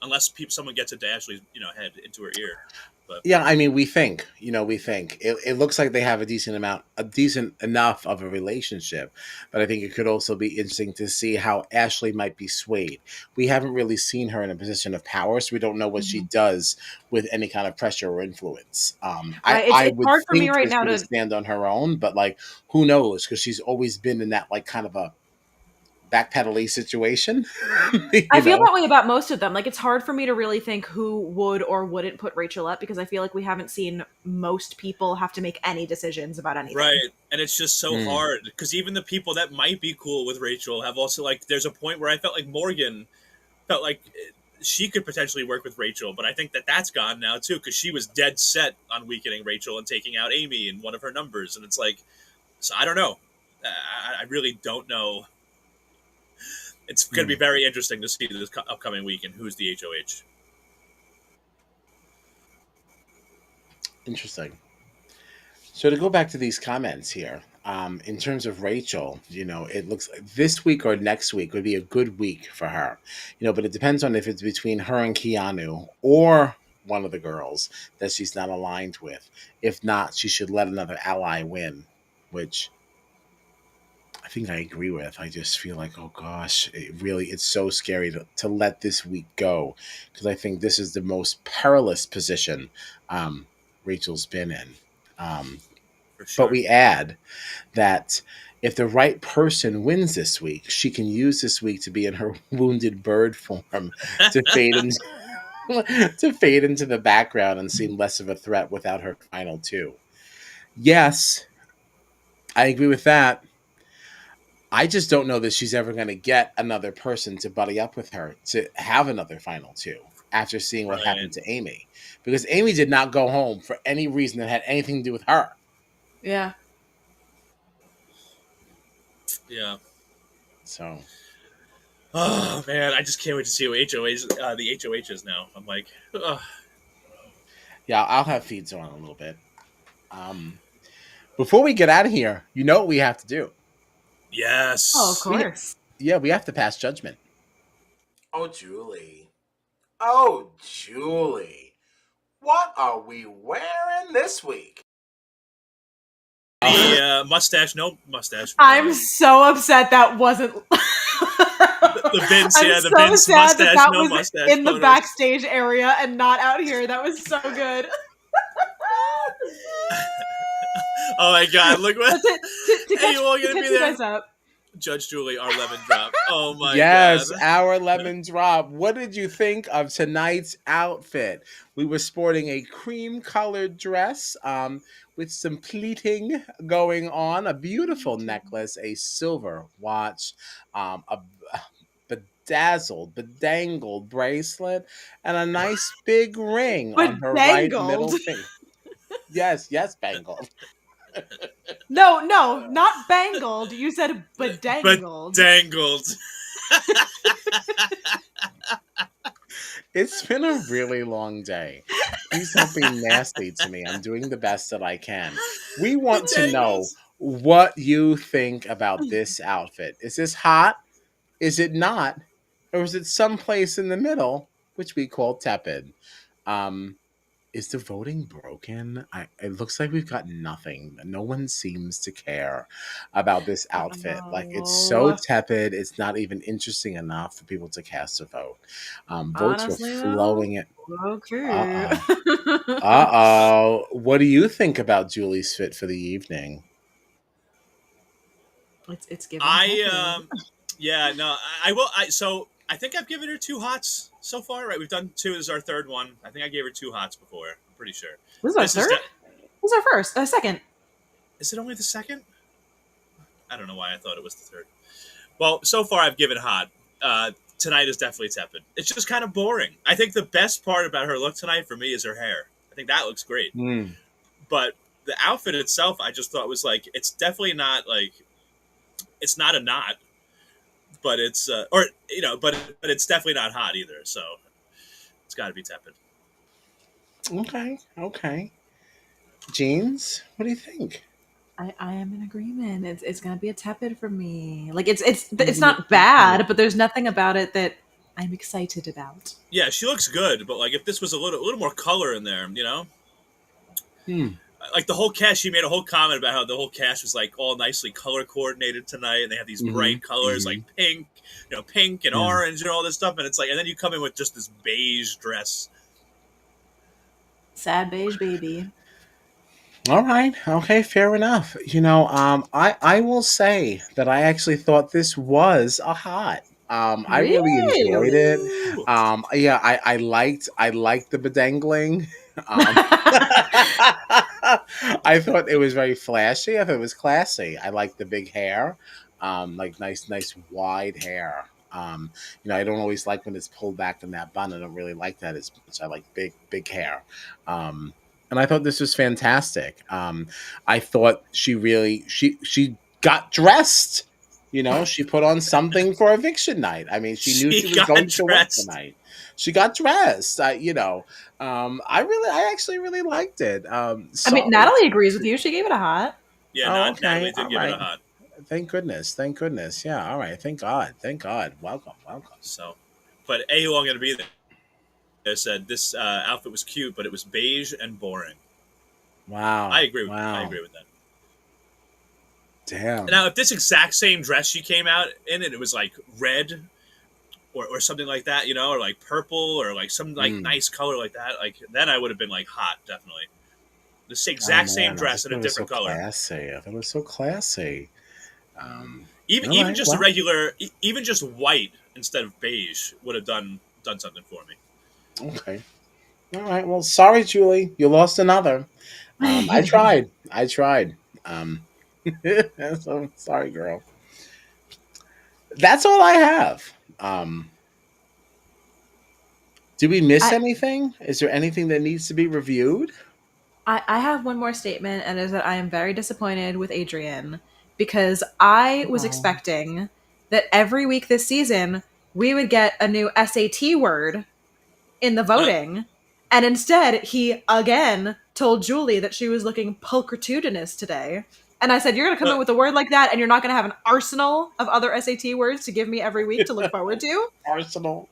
[SPEAKER 3] unless someone gets into Ashley's head into her ear. But
[SPEAKER 1] Yeah, I mean, we think it looks like they have a decent enough of a relationship, but I think it could also be interesting to see how Ashley might be swayed. We haven't really seen her in a position of power, so we don't know what she does with any kind of pressure or influence.
[SPEAKER 2] Right,
[SPEAKER 1] I
[SPEAKER 2] it's
[SPEAKER 1] would
[SPEAKER 2] hard for me
[SPEAKER 1] think
[SPEAKER 2] right
[SPEAKER 1] that
[SPEAKER 2] now
[SPEAKER 1] she would
[SPEAKER 2] to.
[SPEAKER 1] stand on her own, but like, who knows? Because she's always been in that like kind of a backpedally situation.
[SPEAKER 2] I
[SPEAKER 1] you
[SPEAKER 2] feel
[SPEAKER 1] know?
[SPEAKER 2] that way about most of them. Like it's hard for me to really think who would or wouldn't put Rachel up because I feel like we haven't seen most people have to make any decisions about anything.
[SPEAKER 3] right, and it's just so
[SPEAKER 1] Mm.
[SPEAKER 3] hard because even the people that might be cool with Rachel have also like. There's a point where I felt like Morgan felt like she could potentially work with Rachel, but I think that's gone now too because she was dead set on weakening Rachel and taking out Amy in one of her numbers, and it's like, so I don't know. I really don't know. It's going to be very interesting to see this upcoming week and who's the HOH.
[SPEAKER 1] Interesting. So to go back to these comments here, in terms of Rachel, it looks like this week or next week would be a good week for her, but it depends on if it's between her and Keanu or one of the girls that she's not aligned with. If not, she should let another ally win, which I think I agree with. I just feel like, oh gosh, it's so scary to let this week go because I think this is the most perilous position Rachel's been in.
[SPEAKER 3] For sure.
[SPEAKER 1] But we add that if the right person wins this week, she can use this week to be in her wounded bird form to fade into to fade into the background and seem less of a threat without her final two. Yes, I agree with that. I just don't know that she's ever going to get another person to buddy up with her to have another final two after seeing what happened to Amy. Because Amy did not go home for any reason that had anything to do with her.
[SPEAKER 2] Yeah.
[SPEAKER 3] Yeah.
[SPEAKER 1] So.
[SPEAKER 3] Oh man, I just can't wait to see who the HOH is now. I'm like, ugh.
[SPEAKER 1] Yeah, I'll have feeds on a little bit. Before we get out of here, you know what we have to do?
[SPEAKER 3] Yes.
[SPEAKER 2] Oh, of course.
[SPEAKER 1] We have to pass judgment. Oh, Julie. Oh, Julie. What are we wearing this week?
[SPEAKER 3] The mustache, no mustache.
[SPEAKER 2] I'm so upset that wasn't.
[SPEAKER 3] The Vince,
[SPEAKER 2] I'm
[SPEAKER 3] the
[SPEAKER 2] so
[SPEAKER 3] Vince
[SPEAKER 2] sad
[SPEAKER 3] mustache,
[SPEAKER 2] that
[SPEAKER 3] no
[SPEAKER 2] was
[SPEAKER 3] mustache
[SPEAKER 2] in the
[SPEAKER 3] photos.
[SPEAKER 2] backstage area and not out here. That was so good.
[SPEAKER 3] Oh my God! Look what.
[SPEAKER 2] To
[SPEAKER 3] Hey, you all
[SPEAKER 2] catch
[SPEAKER 3] gonna be
[SPEAKER 2] you
[SPEAKER 3] there?
[SPEAKER 2] guys up.
[SPEAKER 3] Judge Julie, our lemon drop. Oh my
[SPEAKER 1] Yes,
[SPEAKER 3] God!
[SPEAKER 1] our lemon drop. What did you think of tonight's outfit? We were sporting a cream colored dress with some pleating going on, a beautiful necklace, a silver watch, a bedazzled, bedangled bracelet, and a nice big ring on her right middle
[SPEAKER 2] Bedangled.
[SPEAKER 1] finger. Yes, bangled.
[SPEAKER 2] No, not bangled. You said
[SPEAKER 3] But
[SPEAKER 2] bedangled.
[SPEAKER 3] dangled.
[SPEAKER 1] It's been a really long day. Please don't be nasty to me. I'm doing the best that I can. We want to know
[SPEAKER 3] Bedangles.
[SPEAKER 1] what you think about this outfit. Is this hot? Is it not? Or is it someplace in the middle, which we call tepid? Um, is the voting broken? It looks like we've got nothing. No one seems to care about this outfit. Like, it's so
[SPEAKER 2] Oh,
[SPEAKER 1] tepid, it's not even interesting enough for people to cast a vote. Votes were
[SPEAKER 2] honestly though.
[SPEAKER 1] flowing in.
[SPEAKER 2] Okay.
[SPEAKER 1] Uh-oh. Uh-oh. What do you think about Julie's fit for the evening?
[SPEAKER 2] It's giving.
[SPEAKER 3] I yeah, no, I will. So I think I've given her 2 hots so far. Right, we've done 2. This is our 3rd one. I think I gave her 2 hots before. I'm pretty sure.
[SPEAKER 2] This is our
[SPEAKER 3] This
[SPEAKER 2] third. This is our first. Second.
[SPEAKER 3] Is it only the 2nd? I don't know why I thought it was the 3rd. Well, so far I've given hot. Tonight is definitely tepid. It's just kind of boring. I think the best part about her look tonight for me is her hair. I think that looks great.
[SPEAKER 1] Mm.
[SPEAKER 3] But the outfit itself, I just thought was like, it's definitely not like, it's not a knot, but it's but it's definitely not hot either. So it's got to be tepid.
[SPEAKER 1] Okay. Jeans, what do you think?
[SPEAKER 2] I am in agreement. It's gonna be a tepid for me. Like it's not bad, but there's nothing about it that I'm excited about.
[SPEAKER 3] Yeah, she looks good, but like if this was a little more color in there, like the whole cast, she made a whole comment about how the whole cast was like all nicely color coordinated tonight, and they have these bright colors like pink and orange and all this stuff, and it's like, and then you come in with just this beige dress.
[SPEAKER 2] Sad beige baby.
[SPEAKER 1] All right. Okay, fair enough. I will say that I actually thought this was a hot. I really enjoyed it.
[SPEAKER 3] Ooh.
[SPEAKER 1] Yeah, I liked the bedangling. I thought it was very flashy. I thought it was classy. I liked the big hair. Like nice wide hair. I don't always like when it's pulled back in that bun. I don't really like that as much. I like big hair. And I thought this was fantastic. I thought she got dressed. She put on something for eviction night. I mean, she knew she was going to work tonight. She got dressed. I actually really liked it.
[SPEAKER 2] I mean, Natalie agrees with you. She gave it a hot.
[SPEAKER 3] Yeah,
[SPEAKER 1] okay,
[SPEAKER 3] Natalie did give
[SPEAKER 1] right.
[SPEAKER 3] it a hot.
[SPEAKER 1] Thank goodness. Yeah, all right. Thank God. Welcome.
[SPEAKER 3] So, but who I'm going to be there? I said this outfit was cute, but it was beige and boring.
[SPEAKER 1] Wow.
[SPEAKER 3] I agree with that.
[SPEAKER 1] Damn.
[SPEAKER 3] Now, if this exact same dress she came out in and it was like red or something like that, or like purple or like some like nice color like that, like then I would have been like hot, definitely. The exact same dress in a different color.
[SPEAKER 1] Classy. I thought it was so classy.
[SPEAKER 3] Even just a regular, even just white instead of beige would have done something for me.
[SPEAKER 1] Okay. All right. Well, sorry, Julie. You lost another. I tried. So, sorry, girl. That's all I have. Did we miss anything? Is there anything that needs to be reviewed?
[SPEAKER 2] I have one more statement, and is that I am very disappointed with Adrienne because I was expecting that every week this season we would get a new SAT word in the voting. And instead, he again told Julie that she was looking pulchritudinous today. And I said, you're going to come in with a word like that, and you're not going to have an arsenal of other SAT words to give me every week to look forward to?
[SPEAKER 1] Arsenal.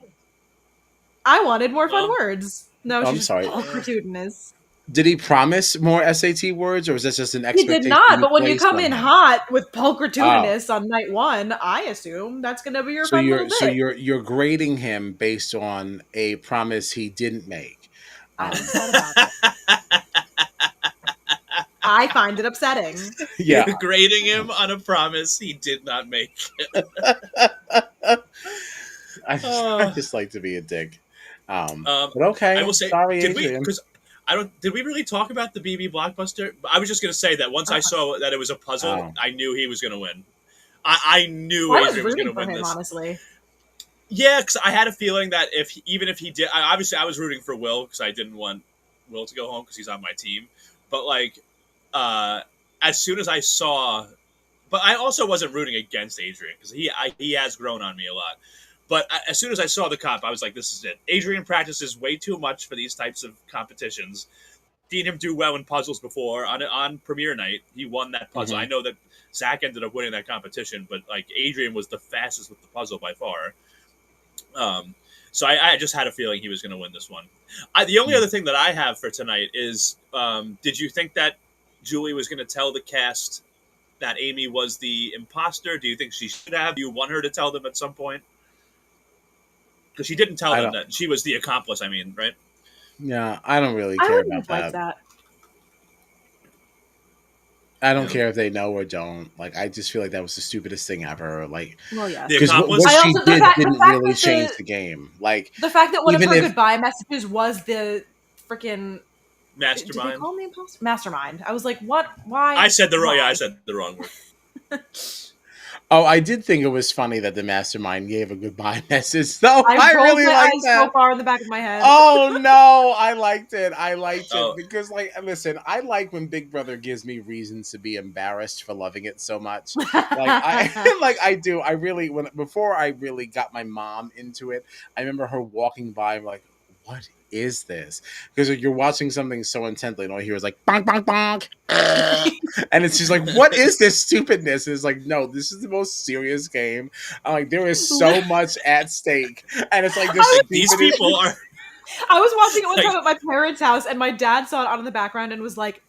[SPEAKER 2] I wanted more fun words. No,
[SPEAKER 1] I'm
[SPEAKER 2] she's just
[SPEAKER 1] sorry.
[SPEAKER 2] pulchritudinous.
[SPEAKER 1] Did he promise more SAT words, or was this just an
[SPEAKER 2] He
[SPEAKER 1] expectation
[SPEAKER 2] did not,
[SPEAKER 1] you
[SPEAKER 2] but when you
[SPEAKER 1] placed
[SPEAKER 2] come
[SPEAKER 1] on
[SPEAKER 2] in
[SPEAKER 1] him?
[SPEAKER 2] hot with
[SPEAKER 1] Oh,
[SPEAKER 2] pulchritudinous on night one, I assume that's going to be your
[SPEAKER 1] so
[SPEAKER 2] fun little
[SPEAKER 1] you're
[SPEAKER 2] bit.
[SPEAKER 1] you're grading him based on a promise he didn't make.
[SPEAKER 2] I'm upset about it. I find it upsetting.
[SPEAKER 1] Yeah.
[SPEAKER 3] You're grading him on a promise he did not make.
[SPEAKER 1] I just like to be a dick. But
[SPEAKER 3] I
[SPEAKER 1] okay.
[SPEAKER 3] will say,
[SPEAKER 1] Sorry,
[SPEAKER 3] did we?
[SPEAKER 1] Adrian.
[SPEAKER 3] Because I don't. Did we really talk about the BB Blockbuster? I was just going to say that once I saw that it was a puzzle,
[SPEAKER 1] Oh.
[SPEAKER 3] I knew he was going to win. I knew
[SPEAKER 2] I was
[SPEAKER 3] Adrian was going
[SPEAKER 2] rooting
[SPEAKER 3] to
[SPEAKER 2] for
[SPEAKER 3] win
[SPEAKER 2] him,
[SPEAKER 3] this.
[SPEAKER 2] honestly.
[SPEAKER 3] Yeah, because I had a feeling that even if he did, obviously I was rooting for Will because I didn't want Will to go home because he's on my team. But like, as soon as I saw, but I also wasn't rooting against Adrian because he has grown on me a lot. But as soon as I saw the comp, I was like, this is it. Adrian practices way too much for these types of competitions. Seen him do well in puzzles before. On premiere night, he won that puzzle.
[SPEAKER 1] Mhm.
[SPEAKER 3] I know that Zach ended up winning that competition, but like Adrian was the fastest with the puzzle by far. So I just had a feeling he was going to win this one. The only other thing that I have for tonight is, did you think that Julie was going to tell the cast that Amy was the imposter? Do you think she should have? Do you want her to tell them at some point? Because she didn't tell
[SPEAKER 1] I
[SPEAKER 3] them
[SPEAKER 1] don't.
[SPEAKER 3] that she was the accomplice. I mean, right?
[SPEAKER 1] Yeah, I don't really
[SPEAKER 2] I
[SPEAKER 1] care
[SPEAKER 2] wouldn't
[SPEAKER 1] about
[SPEAKER 2] have liked
[SPEAKER 1] that.
[SPEAKER 2] that.
[SPEAKER 1] I don't
[SPEAKER 3] Yeah.
[SPEAKER 1] care if they know or don't. Like, I just feel like that was the stupidest thing ever. Like,
[SPEAKER 2] Well, yes.
[SPEAKER 3] The
[SPEAKER 1] because
[SPEAKER 3] accomplice.
[SPEAKER 1] what
[SPEAKER 2] I
[SPEAKER 1] she
[SPEAKER 2] also
[SPEAKER 1] did
[SPEAKER 2] the
[SPEAKER 1] didn't
[SPEAKER 2] fact
[SPEAKER 1] really
[SPEAKER 2] that
[SPEAKER 1] change the game. Like,
[SPEAKER 2] the fact that one of
[SPEAKER 1] even
[SPEAKER 2] her
[SPEAKER 1] if
[SPEAKER 2] goodbye messages was the freaking did they
[SPEAKER 3] Mastermind.
[SPEAKER 2] call me imposter? Mastermind. I was like, what? Why?
[SPEAKER 3] I said the wrong.
[SPEAKER 2] Why?
[SPEAKER 3] Yeah, I said the wrong word.
[SPEAKER 1] oh, I did think it was funny that the mastermind gave a goodbye message. Though
[SPEAKER 2] I
[SPEAKER 1] I
[SPEAKER 2] rolled
[SPEAKER 1] really
[SPEAKER 2] my
[SPEAKER 1] liked
[SPEAKER 2] eyes
[SPEAKER 1] that.
[SPEAKER 2] so far in the back of my head.
[SPEAKER 1] Oh no, I liked it. I liked it
[SPEAKER 3] Oh.
[SPEAKER 1] because, like, listen, I like when Big Brother gives me reasons to be embarrassed for loving it so much. Like I, like I do. I really before I really got my mom into it. I remember her walking by, and like, what is this? Because you're watching something so intently, and all you hear is like bonk bonk bonk, and it's just like, what is this stupidness? And it's like, no, this is the most serious game. I'm like, there is so much at stake, and it's like this.
[SPEAKER 3] Like, these people are.
[SPEAKER 2] I was watching it one
[SPEAKER 3] Like-
[SPEAKER 2] time at my parents' house, and my dad saw it on in the background and was like,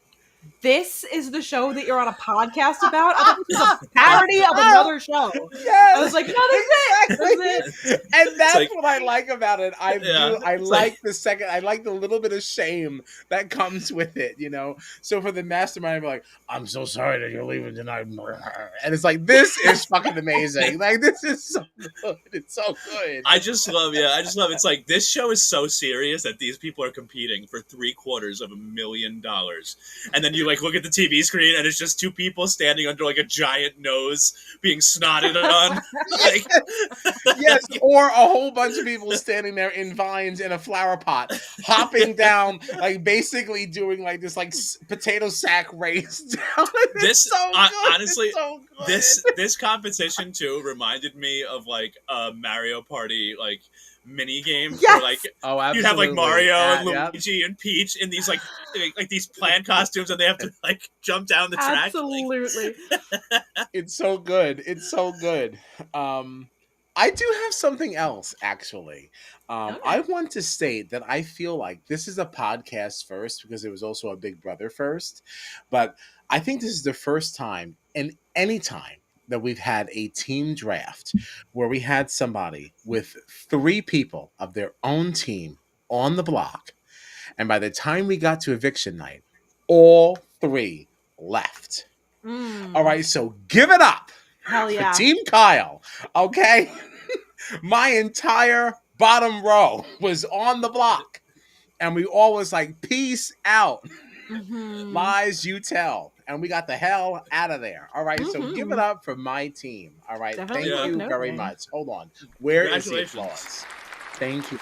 [SPEAKER 2] "This is the show that you're on a podcast about? I thought this was a parody of another show."
[SPEAKER 1] Yes,
[SPEAKER 2] I was like, "No, that's it. That's it."
[SPEAKER 1] and that's
[SPEAKER 3] like-
[SPEAKER 1] what I like about it. I
[SPEAKER 3] it's
[SPEAKER 1] like
[SPEAKER 3] like-
[SPEAKER 1] the second. I like the little bit of shame that comes with it. You know. So for the mastermind, I'm like, I'm so sorry that you're leaving tonight, and it's like, this is fucking amazing. Like, this is so good. It's so good.
[SPEAKER 3] I just love. It's like this show is so serious that these people are competing for $750,000, and then you like look at the TV screen and it's just two people standing under like a giant nose being snotted on. Like,
[SPEAKER 1] Yes, or a whole bunch of people standing there in vines in a flower pot, hopping down, like basically doing like this like potato sack race down. It's
[SPEAKER 3] This-
[SPEAKER 1] so good.
[SPEAKER 3] honestly,
[SPEAKER 1] It's so good.
[SPEAKER 3] this competition too reminded me of like a Mario Party like mini game
[SPEAKER 2] Yes!
[SPEAKER 3] where like
[SPEAKER 1] Oh, absolutely.
[SPEAKER 3] you'd have like Mario and
[SPEAKER 1] yeah.
[SPEAKER 3] Luigi and Peach in these like these plan costumes and they have to like jump down the track. Like,
[SPEAKER 2] Absolutely.
[SPEAKER 1] It's so good. It's so good. I do have something else actually.
[SPEAKER 2] Okay.
[SPEAKER 1] I want to state that I feel like this is a podcast first because it was also a Big Brother first, but I think this is the first time in any time that we've had a team draft where we had somebody with 3 people of their own team on the block, and by the time we got to eviction night, all 3 left.
[SPEAKER 2] Mm.
[SPEAKER 1] All right, so give it up
[SPEAKER 2] Hell
[SPEAKER 1] for
[SPEAKER 2] yeah.
[SPEAKER 1] Team Kyle. Okay, my entire bottom row was on the block, and we all was like, "Peace out,
[SPEAKER 2] Mhm.
[SPEAKER 1] lies you tell," and we got the hell out of there. All right, so give it
[SPEAKER 2] Mhm.
[SPEAKER 1] up for my team. All right,
[SPEAKER 2] Definitely
[SPEAKER 1] thank
[SPEAKER 3] worth
[SPEAKER 1] you very
[SPEAKER 2] noting.
[SPEAKER 1] much. Hold on, where is the
[SPEAKER 3] Congratulations.
[SPEAKER 1] applause? Thank you.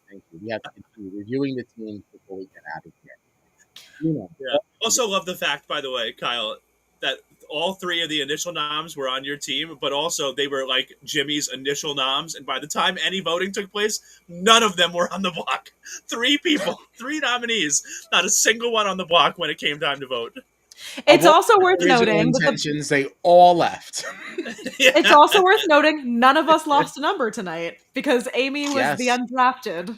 [SPEAKER 1] Thank you. We have to continue reviewing the teams before we get out of here. You know,
[SPEAKER 3] yeah. Also love the fact, by the way, Kyle, that all 3 of the initial noms were on your team, but also they were like Jimmy's initial noms, and by the time any voting took place, none of them were on the block. 3 people, 3 nominees, not a single one on the block when it came time to vote.
[SPEAKER 1] Of
[SPEAKER 2] It's
[SPEAKER 1] all
[SPEAKER 2] also
[SPEAKER 1] their
[SPEAKER 2] worth
[SPEAKER 1] original
[SPEAKER 2] noting that
[SPEAKER 1] intentions, they all left.
[SPEAKER 2] it's also worth noting none of us lost a number tonight because Amy was the
[SPEAKER 1] Yes.
[SPEAKER 2] undrafted.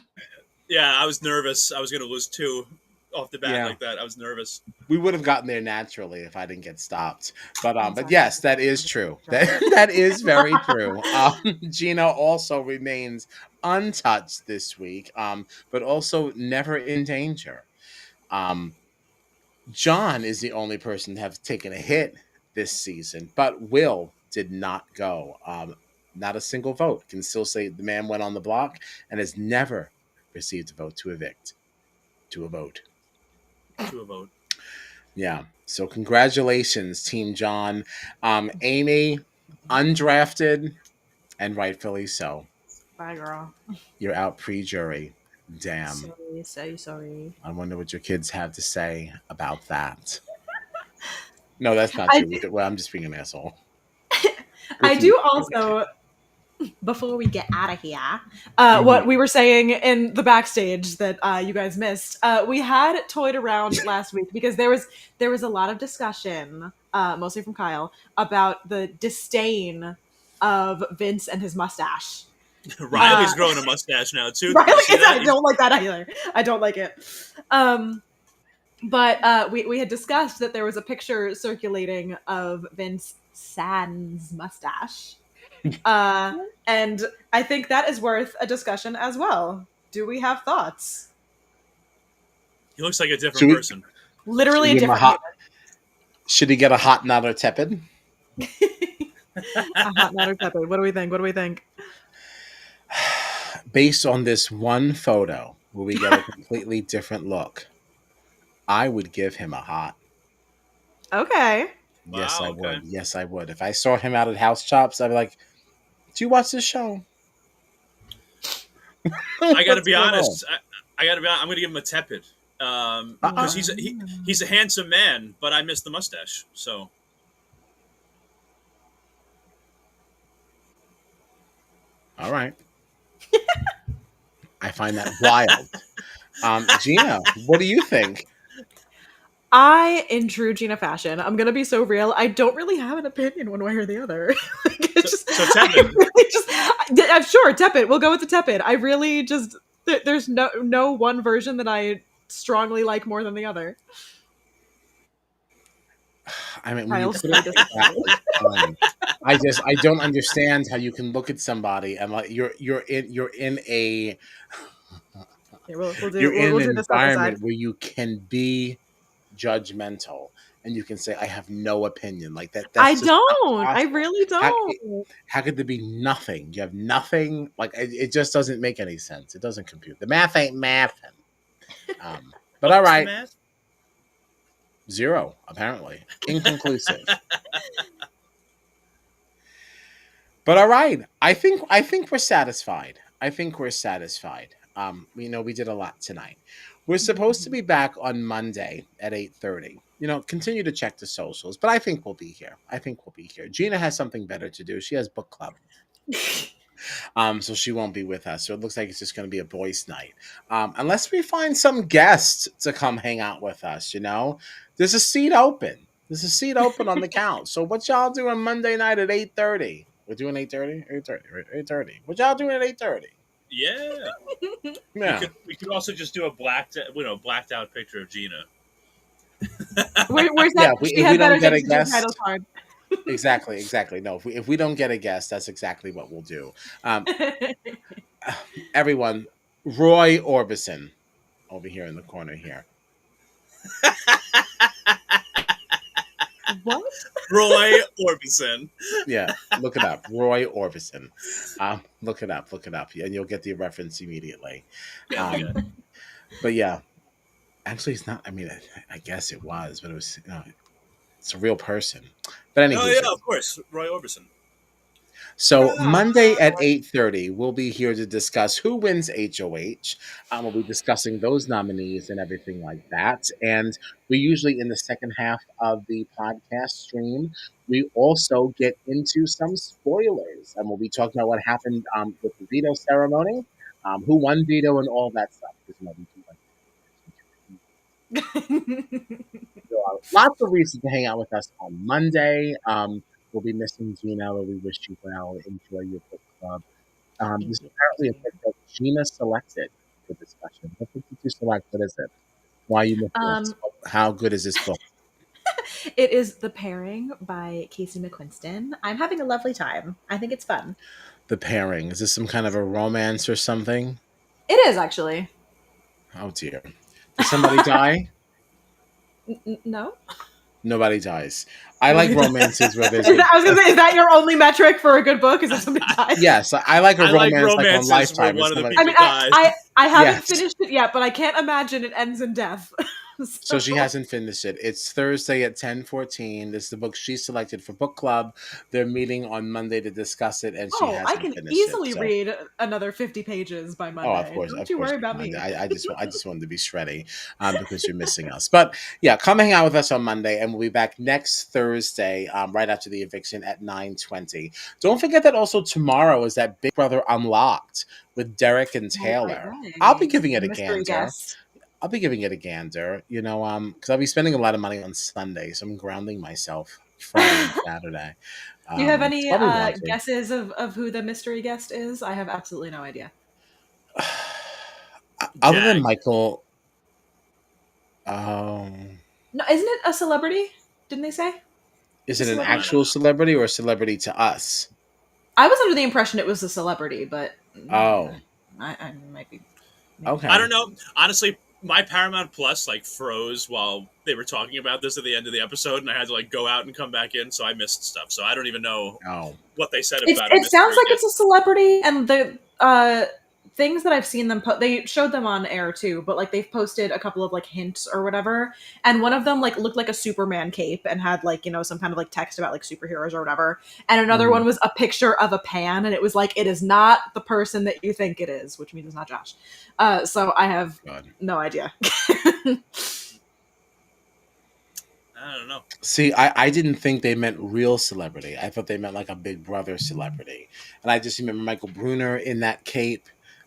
[SPEAKER 3] Yeah, I was nervous. I was going to lose two off the bat
[SPEAKER 1] Yeah.
[SPEAKER 3] like that. I was nervous.
[SPEAKER 1] We would have gotten there naturally if I didn't get stopped. But
[SPEAKER 2] Exactly.
[SPEAKER 1] yes, that is true. That is very true. Gina also remains untouched this week, but also never in danger. Um, John is the only person to have taken a hit this season, but Will did not go. Not a single vote. Can still say the man went on the block and has never received a vote to evict. To a vote.
[SPEAKER 3] To a vote.
[SPEAKER 1] Yeah. So congratulations, Team John. Amy, undrafted, and rightfully so.
[SPEAKER 2] Bye, girl.
[SPEAKER 1] You're out pre-jury. Damn.
[SPEAKER 2] Sorry.
[SPEAKER 1] I wonder what your kids have to say about that. No, that's not
[SPEAKER 2] I
[SPEAKER 1] true.
[SPEAKER 2] do,
[SPEAKER 1] Well, I'm just being an asshole.
[SPEAKER 2] I
[SPEAKER 1] Good for you.
[SPEAKER 2] do also, before we get out of here,
[SPEAKER 1] Mhm.
[SPEAKER 2] what we were saying in the backstage that you guys missed. We had toyed around last week because there was a lot of discussion, mostly from Kyle, about the disdain of Vince and his mustache.
[SPEAKER 3] Riley's growing a mustache now too. Did
[SPEAKER 2] Riley
[SPEAKER 3] you see
[SPEAKER 2] is,
[SPEAKER 3] that?
[SPEAKER 2] I don't like that either. I don't like it. But we had discussed that there was a picture circulating of Vince sans mustache. And I think that is worth a discussion as well. Do we have thoughts?
[SPEAKER 3] He looks like a
[SPEAKER 1] Should
[SPEAKER 3] different
[SPEAKER 1] we,
[SPEAKER 3] person.
[SPEAKER 1] should
[SPEAKER 2] Literally
[SPEAKER 1] we
[SPEAKER 2] a
[SPEAKER 1] give him a
[SPEAKER 2] different
[SPEAKER 1] hot? Should he get a hot, not or tepid?
[SPEAKER 2] human. A hot matter pepper. What do we think? What do we think?
[SPEAKER 1] Based on this one photo, where we get a completely different look, I would give him a hot.
[SPEAKER 2] Okay.
[SPEAKER 1] Yes,
[SPEAKER 3] Wow,
[SPEAKER 1] I
[SPEAKER 3] okay.
[SPEAKER 1] would. Yes, I would. If I saw him out at House Chops, I'd be like, "Do you watch this show?"
[SPEAKER 3] I got to
[SPEAKER 1] What's
[SPEAKER 3] be
[SPEAKER 1] going on?
[SPEAKER 3] honest. I got to be honest. I'm going to give him a tepid. Because he's a handsome man, but I miss the mustache. So
[SPEAKER 1] All right. I find that wild. Gina, what do you think?
[SPEAKER 2] In true Gina fashion, I'm gonna be so real. I don't really have an opinion one way or the other. Like, it's just,
[SPEAKER 3] so
[SPEAKER 2] I
[SPEAKER 3] tepid.
[SPEAKER 2] really I'm sure tepid. We'll go with the tepid. I really just there's no one version that I strongly like more than the other.
[SPEAKER 1] I mean, when you
[SPEAKER 2] Kyle's
[SPEAKER 1] put
[SPEAKER 2] so
[SPEAKER 1] it like that,
[SPEAKER 2] disappointed.
[SPEAKER 1] it's fine. I don't understand how you can look at somebody and like you're in a
[SPEAKER 2] Yeah, we'll
[SPEAKER 1] you're in
[SPEAKER 2] we'll
[SPEAKER 1] an
[SPEAKER 2] do this step aside.
[SPEAKER 1] environment where you can be judgmental and you can say I have no opinion. Like that.
[SPEAKER 2] I
[SPEAKER 1] That's just not
[SPEAKER 2] don't. I
[SPEAKER 1] possible.
[SPEAKER 2] really
[SPEAKER 1] How,
[SPEAKER 2] don't.
[SPEAKER 1] how could there be nothing? You have nothing. Like it just doesn't make any sense. It doesn't compute. The math ain't mathing. But all
[SPEAKER 3] What's the
[SPEAKER 1] right,
[SPEAKER 3] math?
[SPEAKER 1] 0 apparently inconclusive. But all right, I think we're satisfied. I think we're satisfied. We did a lot tonight. We're supposed to be back on Monday at 8:30. Continue to check the socials, but I think we'll be here. I think we'll be here. Gina has something better to do. She has book club. So she won't be with us. So it looks like it's just going to be a boys' night, unless we find some guests to come hang out with us. There's a seat open. There's a seat open on the couch. So what y'all doing Monday night at 8:30? We're doing 8:30. 8:30. Right? 8:30. What y'all doing at 8:30?
[SPEAKER 3] Yeah.
[SPEAKER 1] Yeah.
[SPEAKER 3] We could also just do a blacked out picture of Gina.
[SPEAKER 2] Where's
[SPEAKER 1] Yeah.
[SPEAKER 2] that?
[SPEAKER 1] If we,
[SPEAKER 2] She
[SPEAKER 1] if
[SPEAKER 2] had
[SPEAKER 1] we
[SPEAKER 2] better
[SPEAKER 1] don't get a
[SPEAKER 2] things to do with title
[SPEAKER 1] guest,
[SPEAKER 2] card.
[SPEAKER 1] exactly. No, if we don't get a guest, that's exactly what we'll do. Everyone, Roy Orbison over here in the corner here.
[SPEAKER 2] What?
[SPEAKER 3] Roy Orbison.
[SPEAKER 1] Yeah, look it up. Roy Orbison. Look it up, and you'll get the reference immediately.
[SPEAKER 3] Yeah, we got it.
[SPEAKER 1] But yeah, actually, it's not. I mean, I guess it was, but it was. It's a real person. But
[SPEAKER 3] Oh
[SPEAKER 1] anyway,
[SPEAKER 3] yeah, of course, Roy Orbison.
[SPEAKER 1] so Monday at 8:30, we'll be here to discuss who wins HOH. We'll be discussing those nominees and everything like that. And we usually, in the second half of the podcast stream, we also get into some spoilers. And we'll be talking about what happened with the veto ceremony, who won veto, and all that stuff. Because we do like lots of reasons to hang out with us on Monday. We'll be missing Gina, but we wish you well. Enjoy your book club.
[SPEAKER 2] Thank
[SPEAKER 1] This is
[SPEAKER 2] you.
[SPEAKER 1] apparently a book that Gina selected for discussion. What book did you select? What is it? Why are you missing us?
[SPEAKER 2] Um,
[SPEAKER 1] How good is this book?
[SPEAKER 2] it is The Pairing by Casey McQuiston. I'm having a lovely time. I think it's fun.
[SPEAKER 1] The Pairing. Is this some kind of a romance or something?
[SPEAKER 2] It is actually.
[SPEAKER 1] Oh dear. Does somebody die?
[SPEAKER 2] No.
[SPEAKER 1] Nobody dies. I like
[SPEAKER 2] Nobody dies.
[SPEAKER 1] romances where there's
[SPEAKER 2] I was gonna say, is that your only metric for a good book? Is that somebody dies?
[SPEAKER 1] yes, I like a
[SPEAKER 3] I like
[SPEAKER 1] romance like on
[SPEAKER 3] romances where
[SPEAKER 1] Lifetime.
[SPEAKER 3] one of the
[SPEAKER 1] Somebody,
[SPEAKER 2] I
[SPEAKER 3] people
[SPEAKER 2] mean,
[SPEAKER 3] dies.
[SPEAKER 2] I haven't
[SPEAKER 1] Yes.
[SPEAKER 2] finished it yet, but I can't imagine it ends in death.
[SPEAKER 1] so she hasn't finished it. It's Thursday at 10:14. This is the book she selected for book club. They're meeting on Monday to discuss it, and she
[SPEAKER 2] Oh, I
[SPEAKER 1] hasn't
[SPEAKER 2] can
[SPEAKER 1] finished
[SPEAKER 2] easily
[SPEAKER 1] it. So.
[SPEAKER 2] read another 50 pages by
[SPEAKER 1] Oh,
[SPEAKER 2] Monday. Don't
[SPEAKER 1] of
[SPEAKER 2] you
[SPEAKER 1] course,
[SPEAKER 2] worry about
[SPEAKER 1] Monday.
[SPEAKER 2] me.
[SPEAKER 1] I just wanted to be shreddy, because you're missing us. But yeah, come hang out with us on Monday, and we'll be back next Thursday, right after the eviction at 9:20. Don't forget that also tomorrow is that Big Brother Unlocked with Derek and Taylor. I'll be giving it
[SPEAKER 2] The
[SPEAKER 1] a
[SPEAKER 2] mystery
[SPEAKER 1] gander.
[SPEAKER 2] guest.
[SPEAKER 1] I'll be giving it a gander, because I'll be spending a lot of money on Sunday, so I'm grounding myself Friday and Saturday.
[SPEAKER 2] Do you have
[SPEAKER 1] So
[SPEAKER 2] any
[SPEAKER 1] I'll be watching.
[SPEAKER 2] guesses of who the mystery guest is? I have absolutely no idea.
[SPEAKER 1] Other than
[SPEAKER 3] Jag.
[SPEAKER 1] Michael,
[SPEAKER 2] No, isn't it a celebrity? Didn't they say?
[SPEAKER 1] is
[SPEAKER 2] A
[SPEAKER 1] it an
[SPEAKER 2] celebrity?
[SPEAKER 1] actual celebrity or a celebrity to us?
[SPEAKER 2] I was under the impression it was a celebrity, but
[SPEAKER 1] Oh,
[SPEAKER 2] I might be.
[SPEAKER 1] okay.
[SPEAKER 3] I don't know. Honestly, my Paramount Plus froze while they were talking about this at the end of the episode, and I had to go out and come back in, so I missed stuff. So I don't even know
[SPEAKER 1] Oh,
[SPEAKER 3] what they said
[SPEAKER 2] It
[SPEAKER 3] about a
[SPEAKER 2] sounds
[SPEAKER 3] mystery
[SPEAKER 2] like
[SPEAKER 3] guest.
[SPEAKER 2] it's a celebrity, and the things that I've seen them they showed them on air too, but they've posted a couple of hints or whatever, and one of them looked like a Superman cape and had some kind of text about superheroes or whatever, and another one was a picture of a pan, and it was it is not the person that you think it is, which means it's not Josh. So I have
[SPEAKER 1] God.
[SPEAKER 2] no idea.
[SPEAKER 3] I don't know.
[SPEAKER 1] See, I didn't think they meant real celebrity. I thought they meant like a Big Brother celebrity. And I just remember Michael Bruner in that cape.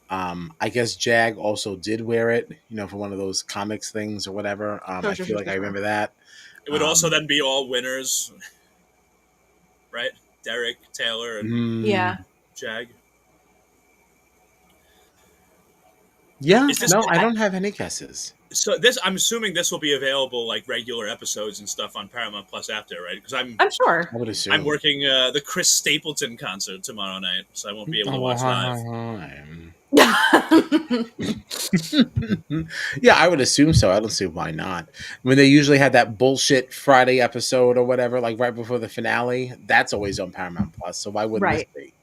[SPEAKER 1] I guess Jag also did wear it, for one of those comics things or whatever. I feel like I remember that.
[SPEAKER 3] It would also then be all winners, right? Derek, Taylor, and
[SPEAKER 2] Yeah.
[SPEAKER 3] Jag.
[SPEAKER 1] Yeah,
[SPEAKER 3] Is this
[SPEAKER 1] no, I don't have any guesses.
[SPEAKER 3] so? I'm assuming this will be available regular episodes and stuff on Paramount Plus after, right? Because I'm
[SPEAKER 2] sure.
[SPEAKER 1] I would assume.
[SPEAKER 3] I'm working the Chris Stapleton concert tomorrow night, so I won't be able to watch live.
[SPEAKER 1] Yeah, I would assume so. I don't see why not. I mean, they usually had that bullshit Friday episode or whatever, right before the finale. That's always on Paramount Plus, so why wouldn't
[SPEAKER 2] Right.
[SPEAKER 1] this be?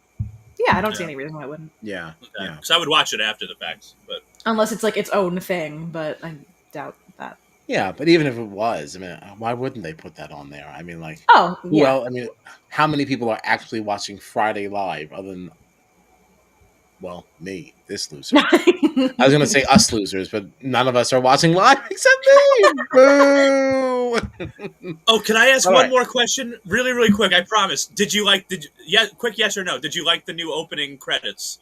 [SPEAKER 2] Yeah, I don't see any reason why I wouldn't.
[SPEAKER 1] Yeah, yeah.
[SPEAKER 3] Because I would watch it after the fact, but
[SPEAKER 2] Unless it's its own thing, but I doubt that.
[SPEAKER 1] Yeah, but even if it was, I mean, why wouldn't they put that on there? I mean,
[SPEAKER 2] Oh, yeah.
[SPEAKER 1] well, I mean, how many people are actually watching Friday Live other than, well, me, this loser? I was going to say us losers, but none of us are watching live except me. Boo!
[SPEAKER 3] oh, can I ask
[SPEAKER 1] All
[SPEAKER 3] one
[SPEAKER 1] right.
[SPEAKER 3] more question, really, really quick? I promise. Quick yes or no? Did you like the new opening credits?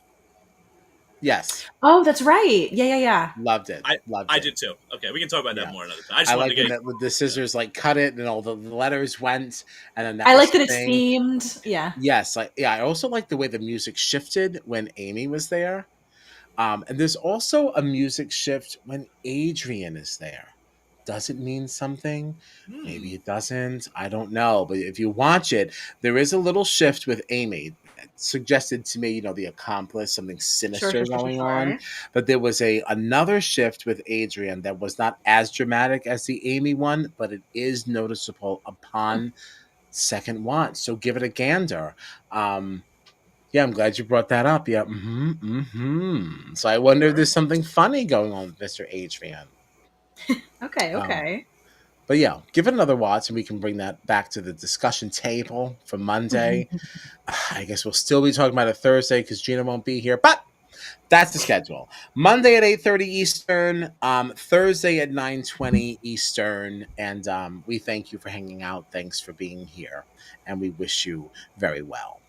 [SPEAKER 1] Yes,
[SPEAKER 2] Oh, that's right. Yeah.
[SPEAKER 1] loved it. Loved
[SPEAKER 3] I
[SPEAKER 1] it.
[SPEAKER 3] did too. Okay, we can talk about
[SPEAKER 1] Yeah.
[SPEAKER 3] that more another time. I just
[SPEAKER 1] I
[SPEAKER 3] wanted
[SPEAKER 1] like
[SPEAKER 3] to
[SPEAKER 1] when
[SPEAKER 3] get.
[SPEAKER 1] the scissors cut it and all the letters went, and then that
[SPEAKER 2] I
[SPEAKER 1] was
[SPEAKER 2] like that it's
[SPEAKER 1] thing.
[SPEAKER 2] themed. Yeah.
[SPEAKER 1] Yes, I also like the way the music shifted when Amy was there. And there's also a music shift when Adrian is there. Does it mean something? Maybe it doesn't. I don't know. But if you watch it, there is a little shift with Amy. It suggested to me, the accomplice, something sinister going on. But there was another shift with Adrian that was not as dramatic as the Amy one, but it is noticeable upon second watch. So give it a gander. Yeah, I'm glad you brought that up. Yeah. So I wonder if there's something funny going on with Mr. Adrian.
[SPEAKER 2] Okay.
[SPEAKER 1] But yeah, give it another watch and we can bring that back to the discussion table for Monday. I guess we'll still be talking about it Thursday because Gina won't be here, but that's the schedule. Monday at 8:30 Eastern, Thursday at 9:20 Eastern, and we thank you for hanging out. Thanks for being here, and we wish you very well.